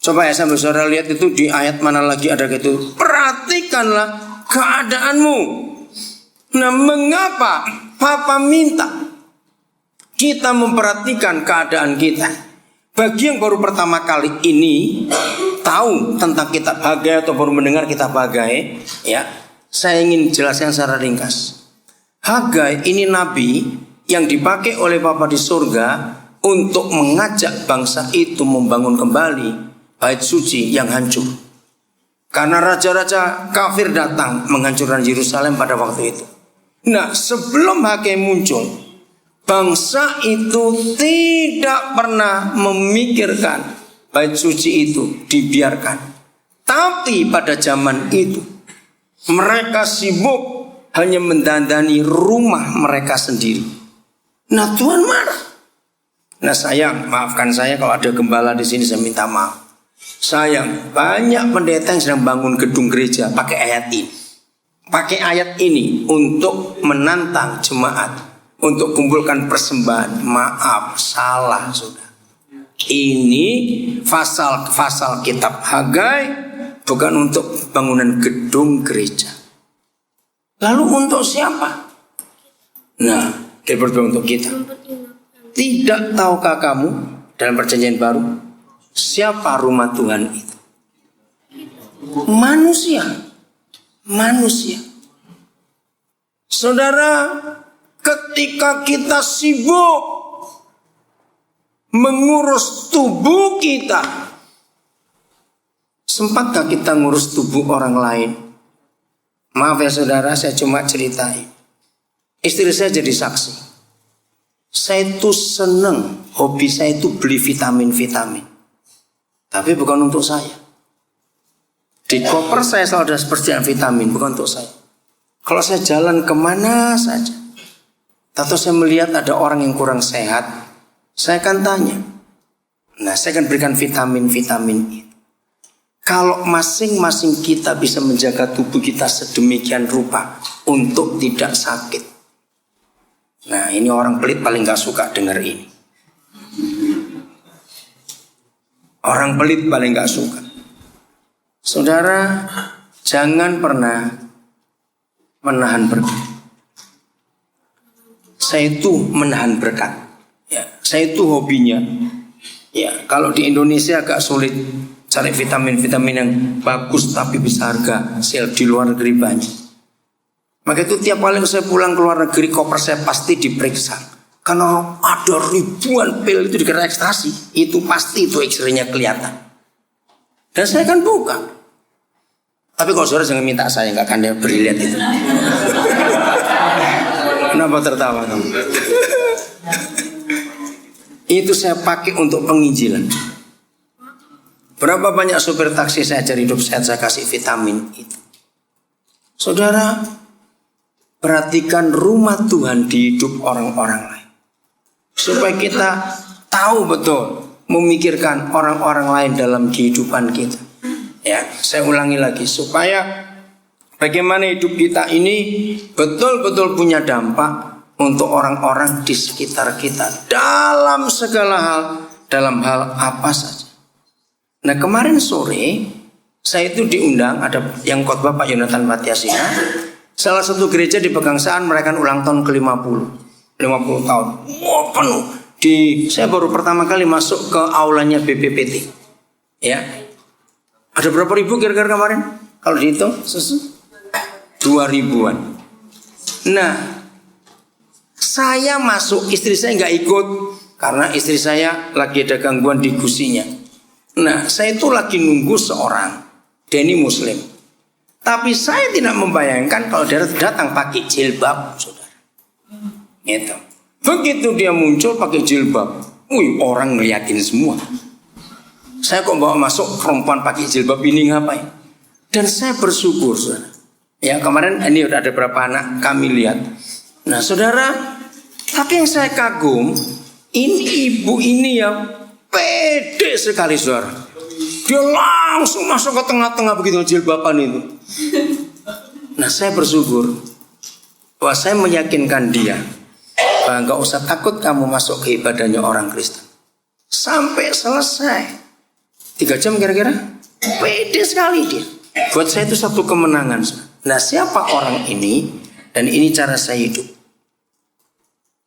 Coba ya sambil saudara lihat itu di ayat mana lagi ada gitu. Perhatikanlah keadaanmu. Nah mengapa Papa minta kita memperhatikan keadaan kita? Bagi yang baru pertama kali ini tahu tentang kitab Hagai atau baru mendengar kitab Hagai, ya, saya ingin jelaskan secara ringkas. Hagai ini nabi yang dipakai oleh Bapa di surga untuk mengajak bangsa itu membangun kembali bait suci yang hancur. Karena raja-raja kafir datang menghancurkan Yerusalem pada waktu itu. Nah, sebelum Hagai muncul, bangsa itu tidak pernah memikirkan bait suci itu dibiarkan. Tapi pada zaman itu mereka sibuk hanya mendandani rumah mereka sendiri. Nah, Tuhan marah. Nah, sayang, maafkan saya kalau ada gembala di sini, saya minta maaf. Sayang, banyak pendeta yang sedang bangun gedung gereja pakai ayat ini. Pakai ayat ini untuk menantang jemaat, untuk kumpulkan persembahan. Maaf, salah sudah. Ini pasal kitab Hagai bukan untuk bangunan gedung gereja. Lalu untuk siapa? Nah, dia berdoa untuk kita. Tidak tahukah kamu dalam perjanjian baru siapa rumah Tuhan itu? Manusia. Manusia. Saudara, ketika kita sibuk mengurus tubuh kita, sempatkah kita ngurus tubuh orang lain? Maaf ya saudara, saya cuma ceritain. Istri saya jadi saksi. Saya itu seneng, hobi saya itu beli vitamin-vitamin. Tapi bukan untuk saya. Di koper saya selalu ada persediaan vitamin, bukan untuk saya. Kalau saya jalan kemana saja, atau saya melihat ada orang yang kurang sehat, saya akan tanya. Nah, saya akan berikan vitamin-vitamin itu. Kalau masing-masing kita bisa menjaga tubuh kita sedemikian rupa untuk tidak sakit. Nah, ini orang pelit paling gak suka dengar ini. Orang pelit paling gak suka. Saudara, jangan pernah menahan berkat. Saya itu menahan berkat. Ya, saya itu hobinya. Ya, kalau di Indonesia agak sulit cari vitamin-vitamin yang bagus tapi bisa harga sel di luar negeri banyak. Maka itu tiap kali saya pulang ke luar negeri, koper saya pasti diperiksa. Karena ada ribuan pil itu dikira ekstasi, itu pasti itu X-ray-nya kelihatan. Dan saya akan buka. Tapi kalau saudara jangan minta saya, nggak akan beri lihat itu. Kenapa tertawa kamu? Itu saya pakai untuk penginjilan. Berapa banyak supir taksi saya cari hidup sehat, saya kasih vitamin itu. Saudara, perhatikan rumah Tuhan di hidup orang-orang lain. Supaya kita tahu betul memikirkan orang-orang lain dalam kehidupan kita. Ya, saya ulangi lagi supaya bagaimana hidup kita ini betul-betul punya dampak untuk orang-orang di sekitar kita dalam segala hal, dalam hal apa saja. Nah, kemarin sore saya itu diundang, ada yang khotbah Pak Yonatan Matiasina. Salah satu gereja di Pegangsaan merayakan ulang tahun ke-50 tahun. Wah, penuh. Saya baru pertama kali masuk ke aulanya BPPT. Ya. Ada berapa ribu kira-kira kemarin? Kalau dihitung 2.000-an. Nah, saya masuk, istri saya nggak ikut. karena istri saya lagi ada gangguan di gusinya. Nah, saya itu lagi nunggu seorang, dia ini muslim. Tapi saya tidak membayangkan kalau dia datang pakai jilbab, saudara. Gitu. Begitu dia muncul pakai jilbab, orang ngeliatin semua. Saya kok bawa masuk perempuan pakai jilbab ini ngapain? Dan saya bersyukur, saudara. Ya, kemarin ini udah ada beberapa anak kami lihat. Nah, saudara, tapi yang saya kagum, ini ibu ini yang pede sekali, saudara. Dia langsung masuk ke tengah-tengah begitu jilbaban itu. Nah, saya bersyukur bahwa saya meyakinkan dia bahwa nggak usah takut kamu masuk ke ibadahnya orang Kristen. Sampai selesai 3 jam kira-kira, pede sekali dia. Buat saya itu satu kemenangan. Nah, siapa orang ini? Dan ini cara saya hidup.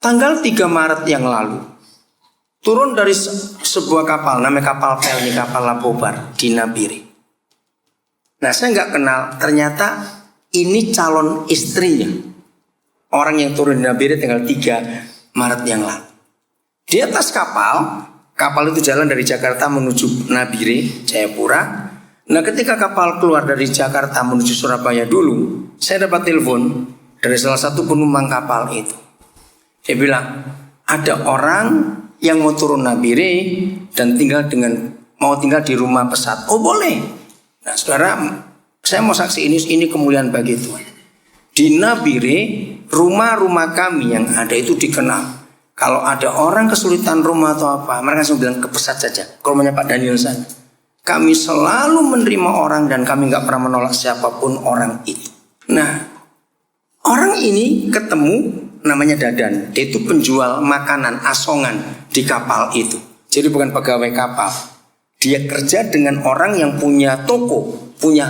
Tanggal 3 Maret yang lalu, turun dari sebuah kapal, namanya kapal Pelni, kapal Lapobar di Nabire. Nah, saya nggak kenal, ternyata ini calon istrinya. Orang yang turun di Nabire tanggal 3 Maret yang lalu. Di atas kapal itu jalan dari Jakarta menuju Nabire, Jayapura. Nah, ketika kapal keluar dari Jakarta menuju Surabaya dulu, saya dapat telepon dari salah satu penumpang kapal itu. Dia bilang, ada orang yang mau turun Nabire dan mau tinggal di rumah pesat. Oh, boleh. Nah, saudara, saya mau saksi ini kemuliaan bagi Tuhan. Di Nabire, rumah-rumah kami yang ada itu dikenal. Kalau ada orang kesulitan rumah atau apa, mereka langsung bilang ke pesat saja, ke rumahnya Pak Daniel sana. Kami selalu menerima orang dan kami nggak pernah menolak siapapun orang itu. Nah, orang ini ketemu namanya Dadan. Dia itu penjual makanan asongan di kapal itu. Jadi bukan pegawai kapal. Dia kerja dengan orang yang punya toko, punya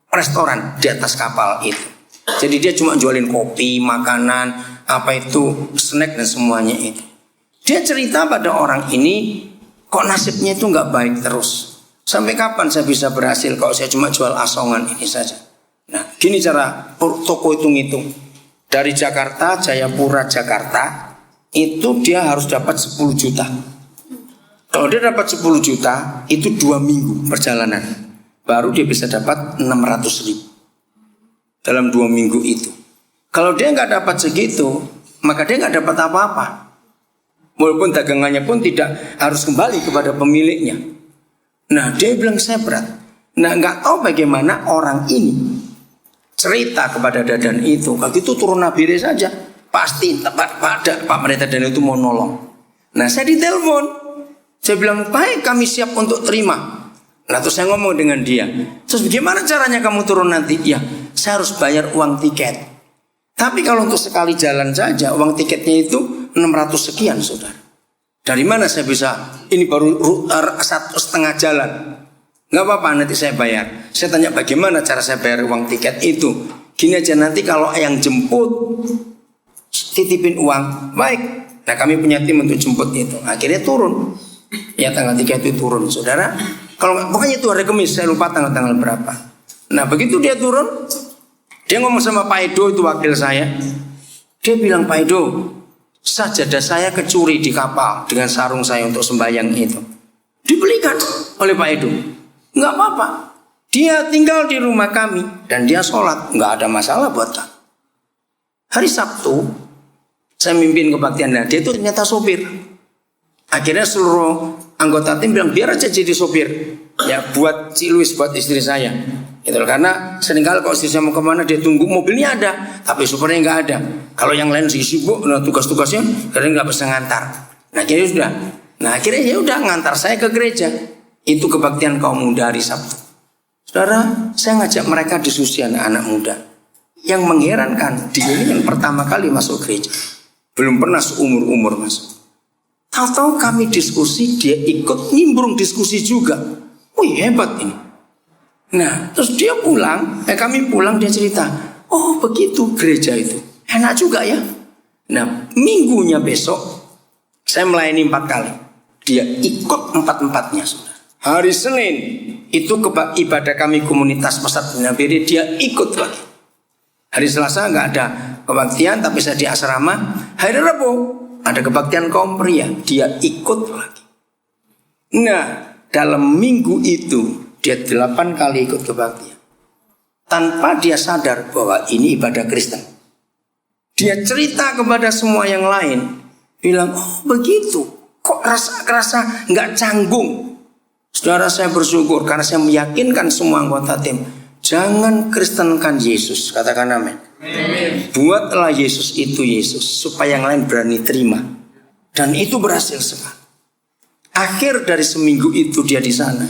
restoran di atas kapal itu. Jadi dia cuma jualin kopi, makanan, apa itu, snack dan semuanya itu. Dia cerita pada orang ini, kok nasibnya itu nggak baik terus. Sampai kapan saya bisa berhasil kalau saya cuma jual asongan ini saja. Nah, gini cara toko itu ngitung. Dari Jakarta, Jayapura, Jakarta, itu dia harus dapat 10 juta. Kalau dia dapat 10 juta, itu 2 minggu perjalanan. Baru dia bisa dapat 600 ribu. Dalam 2 minggu itu. Kalau dia nggak dapat segitu, maka dia nggak dapat apa-apa. Walaupun dagangannya pun tidak harus kembali kepada pemiliknya. Nah, dia bilang saya berat. Nah, nggak tahu bagaimana orang ini cerita kepada Dadan itu. Kalau itu turun Nabire saja, pasti Pak Pendeta Dadan itu mau nolong. Nah, saya ditelepon. Saya bilang, baik, kami siap untuk terima. Nah, terus saya ngomong dengan dia. Terus bagaimana caranya kamu turun nanti? Ya, saya harus bayar uang tiket. Tapi kalau untuk sekali jalan saja, uang tiketnya itu 600 sekian, saudara. Dari mana saya bisa? Ini baru 1,5 jalan. Nggak apa-apa, nanti saya bayar. Saya tanya bagaimana cara saya bayar uang tiket itu. Gini aja, nanti kalau yang jemput titipin uang, baik. Nah, kami punya tim untuk jemput itu. Akhirnya turun. Ya, tanggal 3 itu turun, saudara. Kalau pokoknya itu hari Kamis, saya lupa tanggal berapa. Nah, begitu dia turun, dia ngomong sama Pak Edo, itu wakil saya. Dia bilang, Pak Edo, sajadah saya kecuri di kapal dengan sarung saya untuk sembahyang itu. Dibelikan oleh Pak Edo. Nggak apa-apa. Dia tinggal di rumah kami dan dia sholat. Nggak ada masalah buat kami. Hari Sabtu, saya mimpin kebaktian. Nah, dia itu ternyata sopir. Akhirnya seluruh anggota tim bilang, biar aja jadi sopir. Ya, buat si Luis, buat istri saya. Gitu, karena seringkali kalau istri saya mau kemana, dia tunggu mobilnya ada, tapi supirnya nggak ada. Kalau yang lain sibuk, nah tugas-tugasnya, kadang nggak bisa ngantar. Nah, akhirnya sudah. Nah, akhirnya ya udah ngantar saya ke gereja. Itu kebaktian kaum muda hari Sabtu. Saudara, saya ngajak mereka diskusi anak-anak muda. Yang mengherankan, dia ini yang pertama kali masuk gereja. Belum pernah seumur-umur masuk. Tahu-tahu kami diskusi, dia ikut nimbrung diskusi juga. Wih, hebat ini. Nah, terus dia pulang, kami pulang, dia cerita, oh begitu gereja itu, enak juga ya. Nah, minggunya besok, saya melayani 4 kali. Dia ikut 4-4-nya, saudara. Hari Senin, itu ibadah kami komunitas Pesat Nabire, dia ikut lagi. Hari Selasa nggak ada kebaktian, tapi saya di asrama. Hari Rabu, Ada kebaktian kaum pria, dia ikut lagi. Nah, dalam minggu itu dia 8 kali ikut kebaktian. Tanpa dia sadar bahwa ini ibadah Kristen. Dia cerita kepada semua yang lain, bilang, oh begitu, kok rasa nggak canggung. Saudara, saya bersyukur karena saya meyakinkan semua anggota tim, jangan kristenkan Yesus, katakan amin. Buatlah Yesus itu Yesus, supaya yang lain berani terima. Dan itu berhasil sekali. Akhir dari seminggu itu dia di sana,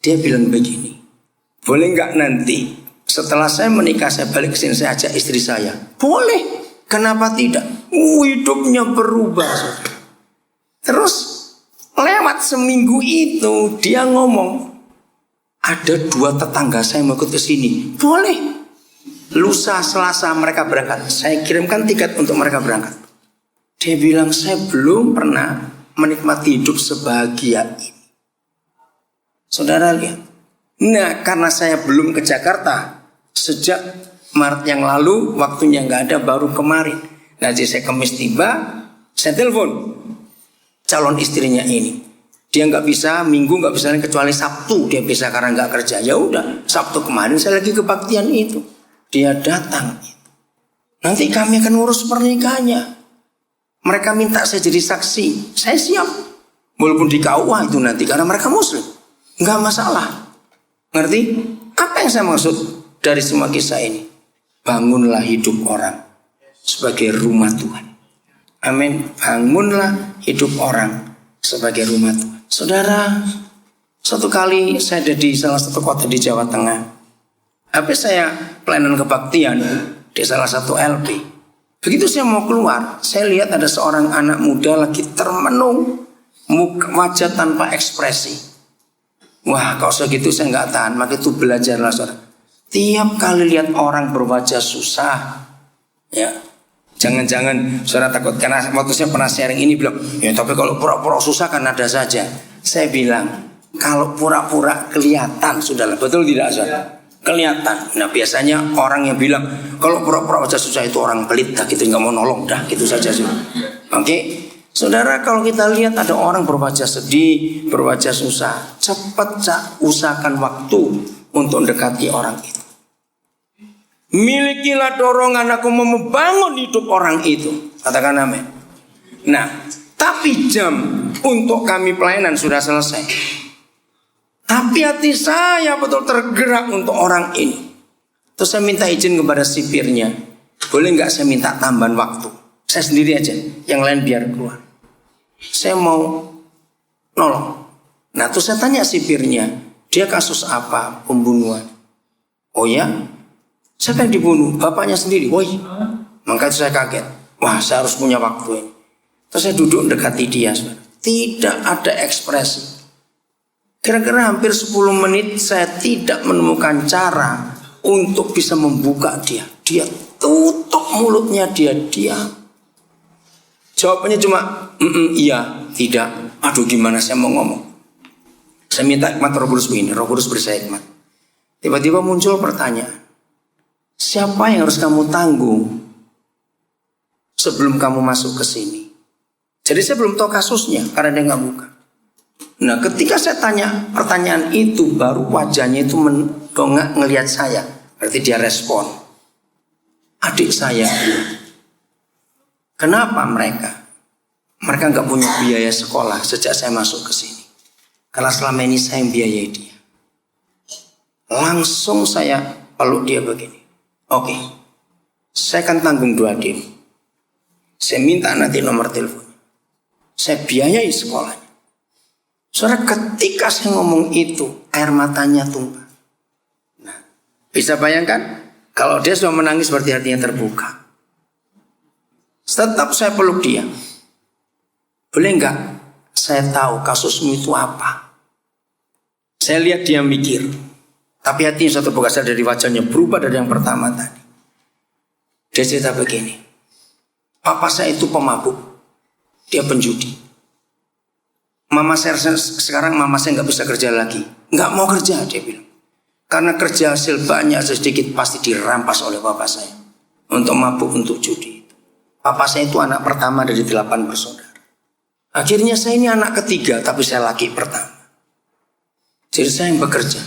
dia bilang begini, boleh nggak nanti setelah saya menikah saya balik ke sini, saya ajak istri saya? Boleh, kenapa tidak? Hidupnya berubah. Terus lewat seminggu itu dia ngomong, ada 2 tetangga saya mau ikut ke sini. Boleh. Lusa Selasa mereka berangkat, saya kirimkan tiket untuk mereka berangkat. Dia bilang, saya belum pernah menikmati hidup sebahagia ini. Saudara lihat. Nah, karena saya belum ke Jakarta sejak Maret yang lalu, waktunya nggak ada, baru kemarin. Nah, jadi saya Kamis tiba, saya telepon calon istrinya ini. Dia nggak bisa, Minggu nggak bisa kecuali Sabtu dia bisa karena nggak kerja. Ya udah, Sabtu kemarin saya lagi kebaktian itu. Dia datang. Nanti kami akan urus pernikahannya. Mereka minta saya jadi saksi. Saya siap. Walaupun di KUA itu nanti karena mereka Muslim. Nggak masalah. Ngerti? Apa yang saya maksud dari semua kisah ini? Bangunlah hidup orang sebagai rumah Tuhan. Amin. Bangunlah hidup orang sebagai rumah Tuhan. Saudara, suatu kali saya ada di salah satu kota di Jawa Tengah. Habis saya pelayanan kebaktian di salah satu LP. Begitu saya mau keluar, saya lihat ada seorang anak muda lagi termenung, wajah tanpa ekspresi. Wah, kalau segitu saya nggak tahan, maka itu belajarlah saudara. Tiap kali lihat orang berwajah susah, ya jangan-jangan saudara takut. Karena waktu saya pernah sharing ini bilang, ya tapi kalau pura-pura susah kan ada saja. Saya bilang, kalau pura-pura kelihatan sudahlah, betul tidak saudara? Kelihatan. Nah biasanya orang yang bilang kalau pura-pura wajah susah itu orang pelit, dah gitu nggak mau nolong, dah gitu saja sih. Oke, saudara, kalau kita lihat ada orang berwajah sedih, berwajah susah, cepat usahakan waktu untuk mendekati orang itu. Milikilah dorongan aku mau membangun hidup orang itu, katakan amin. Nah, tapi jam untuk kami pelayanan sudah selesai. Tapi hati saya betul tergerak untuk orang ini. Terus saya minta izin kepada sipirnya, boleh nggak saya minta tambahan waktu? Saya sendiri aja, yang lain biar keluar. Saya mau nolong. Nah terus saya tanya sipirnya, dia kasus apa? Pembunuhan. Oh ya? Siapa yang dibunuh? Bapaknya sendiri. Woi, maka itu saya kaget. Wah, saya harus punya waktu ini. Terus saya duduk mendekati dia. Tidak ada ekspresi. Kira-kira hampir 10 menit saya tidak menemukan cara untuk bisa membuka dia. Dia tutup mulutnya, dia diam. Jawabannya cuma iya, tidak. Aduh gimana saya mau ngomong. Saya minta hikmat Roh Kudus begini, Roh Kudus beri saya hikmat. Tiba-tiba muncul pertanyaan. Siapa yang harus kamu tanggung sebelum kamu masuk ke sini? Jadi saya belum tahu kasusnya karena dia nggak buka. Nah ketika saya tanya pertanyaan itu, baru wajahnya itu mendongak ngelihat saya. Berarti dia respon. Adik saya. Kenapa mereka? Mereka nggak punya biaya sekolah sejak saya masuk ke sini. Karena selama ini saya yang biayai dia. Langsung saya peluk dia begini. Oke, saya akan tanggung 2 dim. Saya minta nanti nomor telepon. Saya biayai sekolahnya. Saudara, ketika saya ngomong itu, air matanya tumpah. Nah, bisa bayangkan kalau dia sudah menangis berarti hatinya terbuka. Tetap saya peluk dia. Boleh enggak saya tahu kasusmu itu apa? Saya lihat dia mikir. Tapi hatinya sudah terbuka, dari wajahnya berubah dari yang pertama tadi. Dia cerita begini. Papa saya itu pemabuk. Dia penjudi. Mama saya sekarang nggak bisa kerja lagi, nggak mau kerja dia bilang, karena kerja hasil banyak sedikit pasti dirampas oleh bapak saya untuk mabuk, untuk judi. Papa saya itu anak pertama dari 8 bersaudara. Akhirnya saya ini anak ketiga, tapi saya laki pertama. Jadi saya yang bekerja.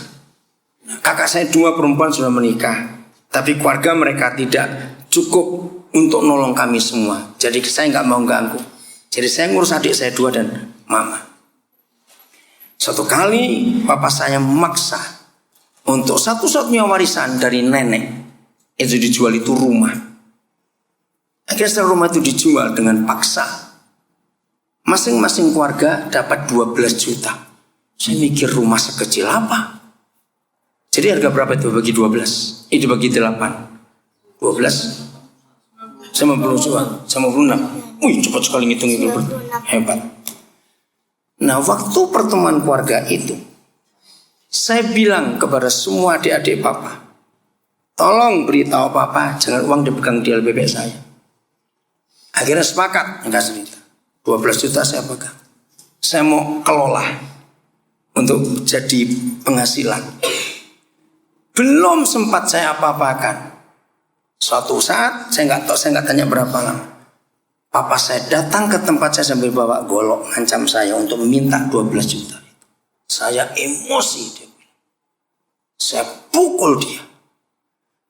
Nah, kakak saya 2 perempuan sudah menikah, tapi keluarga mereka tidak cukup untuk nolong kami semua. Jadi saya nggak mau ganggu. Jadi saya ngurus adik saya 2 dan mama. Suatu kali papa saya memaksa untuk satu-satunya warisan dari nenek itu dijual itu rumah. Akhirnya setelah rumah itu dijual dengan paksa, masing-masing keluarga dapat 12 juta. Saya mikir rumah sekecil apa? Jadi harga berapa itu bagi 12? Itu bagi 8 12 96. Wih, cepat sekali ngitung itu. Hebat. Nah, waktu pertemuan keluarga itu, saya bilang kepada semua adik-adik papa, tolong beritahu papa jangan uang dipegang di LBB saya. Akhirnya sepakat, enggak cerita. 12 juta saya pegang. Saya mau kelola untuk jadi penghasilan. Belum sempat saya apa-apakan. Suatu saat, saya nggak tanya berapa lama. Papa saya datang ke tempat saya sambil bawa golok, ngancam saya untuk meminta 12 juta. Saya emosi, dia bilang. Saya pukul dia.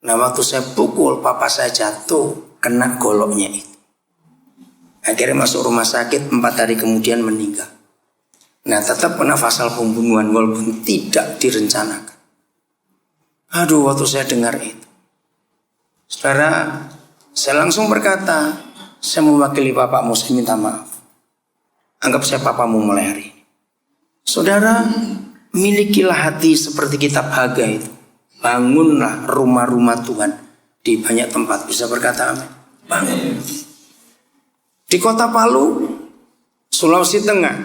Nah, waktu saya pukul, papa saya jatuh, kena goloknya itu. Akhirnya masuk rumah sakit, 4 hari kemudian meninggal. Nah, tetap kena pasal pembunuhan walaupun tidak direncanakan. Aduh, waktu saya dengar itu, saudara, saya langsung berkata, saya mewakili bapakmu, saya minta maaf. Anggap saya papamu mulai hari ini. Saudara, milikilah hati seperti kitab Hagai itu. Bangunlah rumah-rumah Tuhan di banyak tempat. Bisa berkata amin? Bangun. Di kota Palu, Sulawesi Tengah,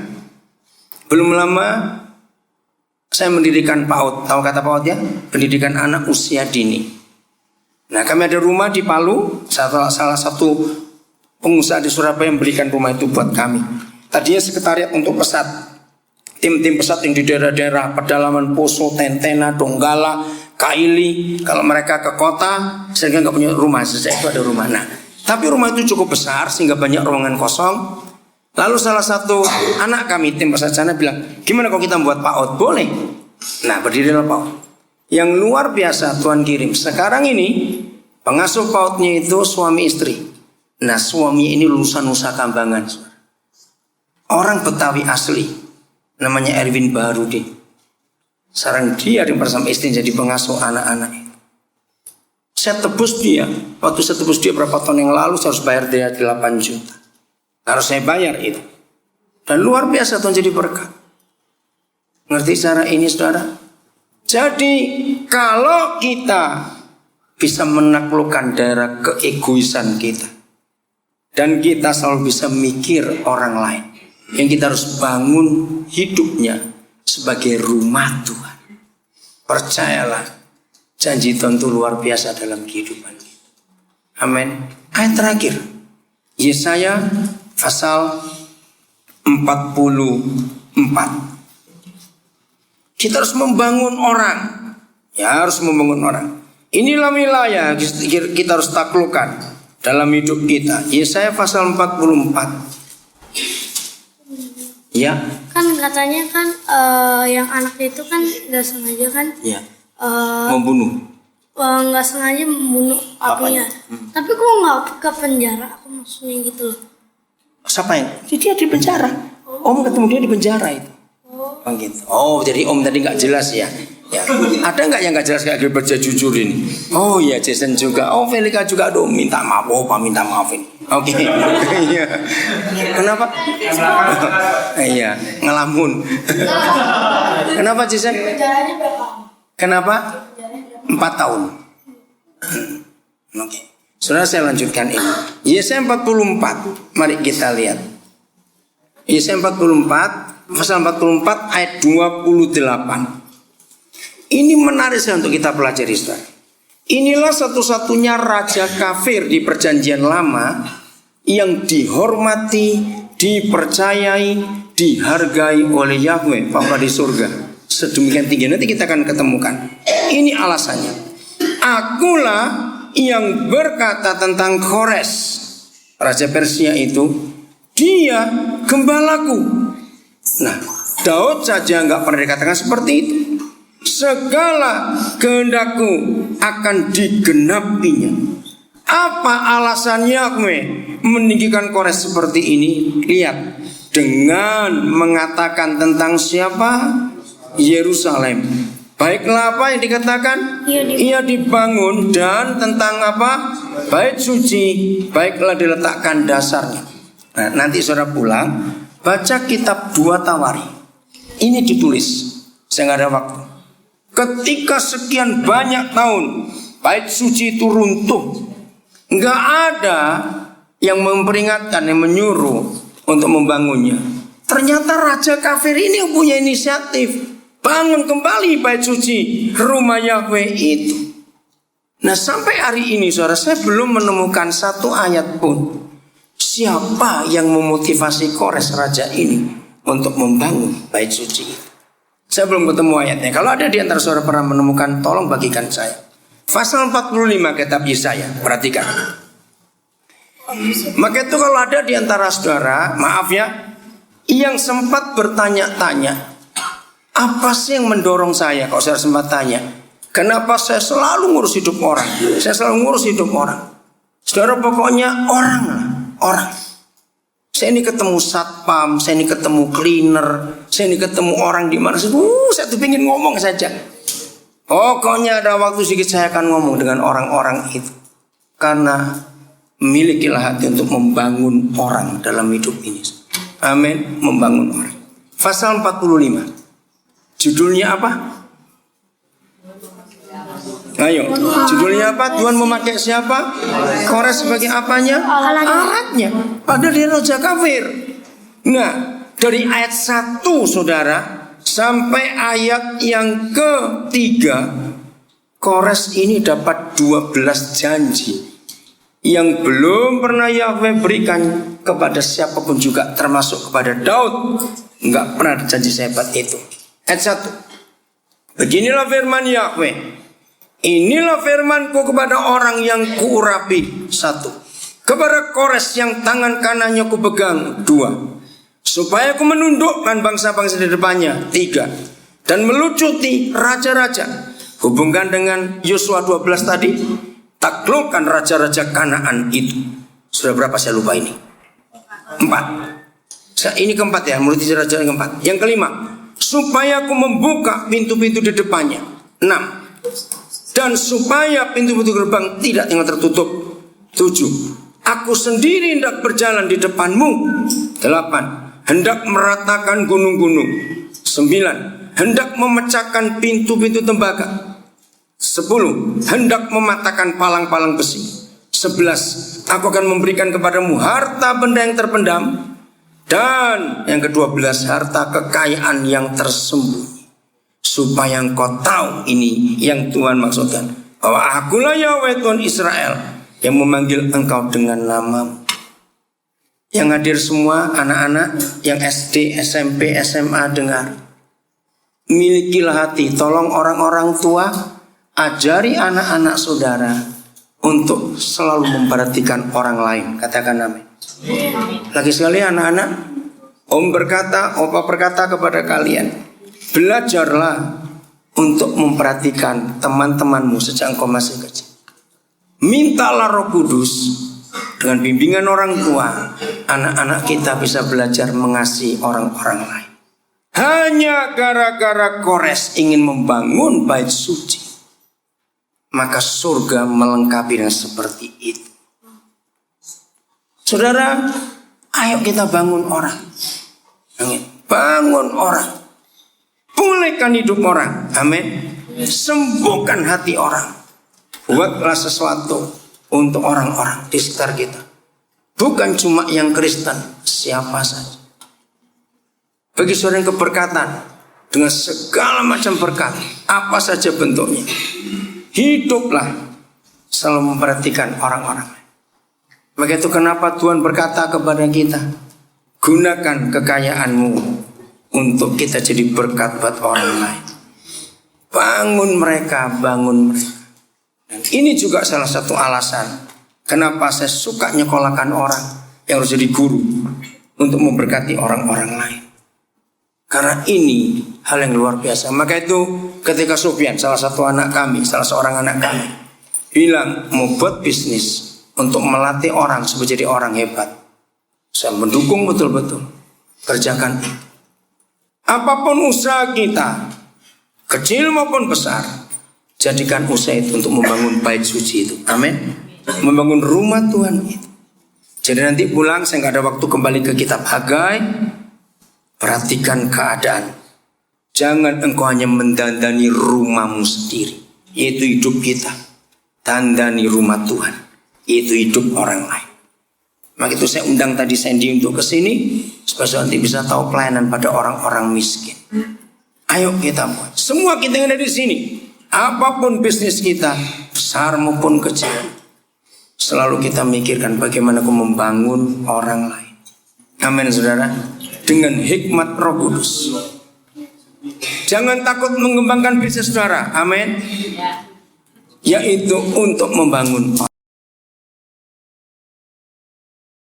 belum lama saya mendirikan PAUD. Tahu kata PAUD ya? Pendidikan anak usia dini. Nah, kami ada rumah di Palu. Salah satu pengusaha di Surabaya yang berikan rumah itu buat kami. Tadinya sekretariat untuk pesat. Tim-tim pesat yang di daerah-daerah pedalaman Poso, Tentena, Donggala, Kaili. Kalau mereka ke kota, sehingga nggak punya rumah, sejak itu ada rumah. Nah, tapi rumah itu cukup besar sehingga banyak ruangan kosong. Lalu salah satu anak kami tim pesat sana bilang, gimana kalau kita buat PAUD? Boleh. Nah, berdirilah PAUD. Yang luar biasa Tuhan kirim. Sekarang ini pengasuh PAUD-nya itu suami istri. Nah, suami ini lulusan Nusa Kambangan. Orang Betawi asli. Namanya Erwin Baharudin. Sekarang dia bersama istri jadi pengasuh anak-anak itu. Saya tebus dia. Waktu saya tebus dia berapa tahun yang lalu, saya harus bayar dia 8 juta. Harus saya bayar itu. Dan luar biasa Tuhan jadi berkat. Ngerti cara ini saudara? Jadi kalau kita bisa menaklukkan daerah keegoisan kita, dan kita selalu bisa mikir orang lain, yang kita harus bangun hidupnya sebagai rumah Tuhan. Percayalah, janji Tuhan itu luar biasa dalam kehidupan kita. Amin. Ayat terakhir, Yesaya pasal 44. Kita harus membangun orang. Ya, harus membangun orang. Inilah wilayah kita harus taklukkan dalam hidup kita. Yesaya pasal 44. Ya. Kan katanya kan yang anak itu kan nggak sengaja kan? Ya. Membunuh. Nggak sengaja membunuh apinya. Tapi kok nggak ke penjara? Aku maksudnya gitu loh. Siapa yang? Dia di penjara. Om ketemu dia di penjara itu. Oh gitu. Oh, jadi Om tadi nggak jelas ya. Ya. Ada nggak yang nggak jelas kayak baca jujur ini? Oh iya, Jason juga. Oh, Felika juga. Aduh, minta maaf. Oh, Pak minta maaf ini. Oke. Iya. Kenapa? Iya, ngelamun. Kenapa Jason? Penjaranya berapa? Kenapa? 4 tahun. Oke. Saudara, saya lanjutkan ini. Yesaya 44. Mari kita lihat. Yesaya 44, pasal 44 ayat 28. Ini menarik sekali untuk kita pelajari, saudara. Inilah satu-satunya raja kafir di perjanjian lama yang dihormati, dipercayai, dihargai oleh Yahweh Bapa di surga. Sedemikian tinggi, nanti kita akan ketemukan. Ini alasannya. Akulah yang berkata tentang Kores. Raja Persia itu, dia gembalaku. Nah, Daud saja nggak pernah dikatakan seperti itu. Segala kehendakku akan digenapinya. Apa alasan Yahweh meninggikan Kores seperti ini? Lihat, dengan mengatakan tentang siapa? Yerusalem. Baiklah apa yang dikatakan? Ia dibangun, dan tentang apa? Bait suci, baiklah diletakkan dasarnya. Nah, nanti saudara pulang baca kitab 2 Tawari. Ini ditulis, saya nggak ada waktu. Ketika sekian banyak tahun bait suci itu runtuh, nggak ada yang memperingatkan, yang menyuruh untuk membangunnya. Ternyata raja kafir ini yang punya inisiatif bangun kembali bait suci rumah Yahweh itu. Nah, sampai hari ini saudara, saya belum menemukan satu ayat pun siapa yang memotivasi Kores raja ini untuk membangun bait suci itu. Saya belum ketemu ayatnya. Kalau ada di antara saudara pernah menemukan, tolong bagikan saya. Pasal 45 kitab Yesaya, perhatikan. Maka itu kalau ada di antara saudara, maaf ya, yang sempat bertanya-tanya, apa sih yang mendorong saya? Kalau saya sempat tanya, kenapa saya selalu ngurus hidup orang? Saya selalu ngurus hidup orang. Saudara, pokoknya orang. Saya ini ketemu satpam, saya ini ketemu cleaner, saya ini ketemu orang di mana. Saya tuh pengen ngomong saja. Pokoknya ada waktu sedikit saya akan ngomong dengan orang-orang itu. Karena milikilah hati untuk membangun orang dalam hidup ini. Amin, membangun orang. Pasal 45. Judulnya apa? Ayo, judulnya apa? Tuhan memakai siapa? Kores sebagai apanya? Alatnya. Padahal dia raja kafir. Nah, dari ayat 1 saudara sampai ayat yang ketiga, Kores ini dapat 12 janji yang belum pernah Yahweh berikan kepada siapapun juga, termasuk kepada Daud. Enggak pernah ada janji sehebat itu. Ayat 1. Beginilah firman Yahweh. Inilah firmanku kepada orang yang kuurapi. 1. Kepada Kores yang tangan kanannya kupegang. 2. Supaya aku menundukkan bangsa-bangsa di depannya. 3. Dan melucuti raja-raja. Hubungkan dengan Yosua 12 tadi. Taklukkan raja-raja Kanaan itu. Sudah berapa saya lupa ini? 4. Ini keempat ya, melucuti raja yang keempat. Yang kelima, supaya aku membuka pintu-pintu di depannya. 6. Dan supaya pintu-pintu gerbang tidak tinggal tertutup. 7. Aku sendiri hendak berjalan di depanmu. 8. Hendak meratakan gunung-gunung. 9. Hendak memecahkan pintu-pintu tembaga. 10. Hendak mematahkan palang-palang besi. 11. Aku akan memberikan kepadamu harta benda yang terpendam. Dan yang ke-12, harta kekayaan yang tersembunyi. Supaya engkau tahu, ini yang Tuhan maksudkan, bahwa akulah Yahweh Tuhan Israel yang memanggil engkau dengan namamu. Yang hadir semua anak-anak yang SD, SMP, SMA dengar. Milikilah hati. Tolong orang-orang tua ajari anak-anak saudara untuk selalu memperhatikan orang lain. Katakan amin. Lagi sekali anak-anak, Om berkata, Opa berkata kepada kalian, belajarlah untuk memperhatikan teman-temanmu sejak engkau masih kecil. Mintalah Roh Kudus, dengan bimbingan orang tua, anak-anak kita bisa belajar mengasihi orang-orang lain. Hanya gara-gara Kores ingin membangun bait suci, maka surga melengkapinya seperti itu. Saudara, ayo kita bangun orang. Bangun orang. Pulihkan hidup orang. Amin. Sembuhkan hati orang. Buatlah sesuatu untuk orang-orang di sekitar kita. Bukan cuma yang Kristen, siapa saja. Bagi saudara yang keberkatan dengan segala macam berkat, apa saja bentuknya, hiduplah selalu memperhatikan orang-orang. Maka itu kenapa Tuhan berkata kepada kita, gunakan kekayaanmu untuk kita jadi berkat buat orang lain. Bangun mereka, bangun mereka. Dan ini juga salah satu alasan Kenapa saya suka nyekolahkan orang yang harus jadi guru untuk memberkati orang-orang lain? Karena ini hal yang luar biasa. Maka itu ketika Sufyan, salah satu anak kami, salah seorang anak kami, bilang mau buat bisnis untuk melatih orang supaya jadi orang hebat, saya mendukung betul-betul. Kerjakan itu. Apapun usaha kita, kecil maupun besar, jadikan usaha itu untuk membangun bait suci itu. Amin. Membangun rumah Tuhan itu. Jadi nanti pulang saya nggak ada waktu kembali ke kitab Hagai. Perhatikan keadaan. Jangan engkau hanya mendandani rumahmu sendiri, yaitu hidup kita. Dandani rumah Tuhan, yaitu hidup orang lain. Maka itu saya undang tadi Sandy untuk kesini supaya nanti bisa tahu pelayanan pada orang-orang miskin. Ayo kita buat. Semua kita yang ada di sini, apapun bisnis kita, besar maupun kecil, selalu kita mikirkan bagaimana aku membangun orang lain. Amin saudara. Dengan hikmat Roh Kudus. Jangan takut mengembangkan bisnis saudara. Amin. Yaitu untuk membangun orang.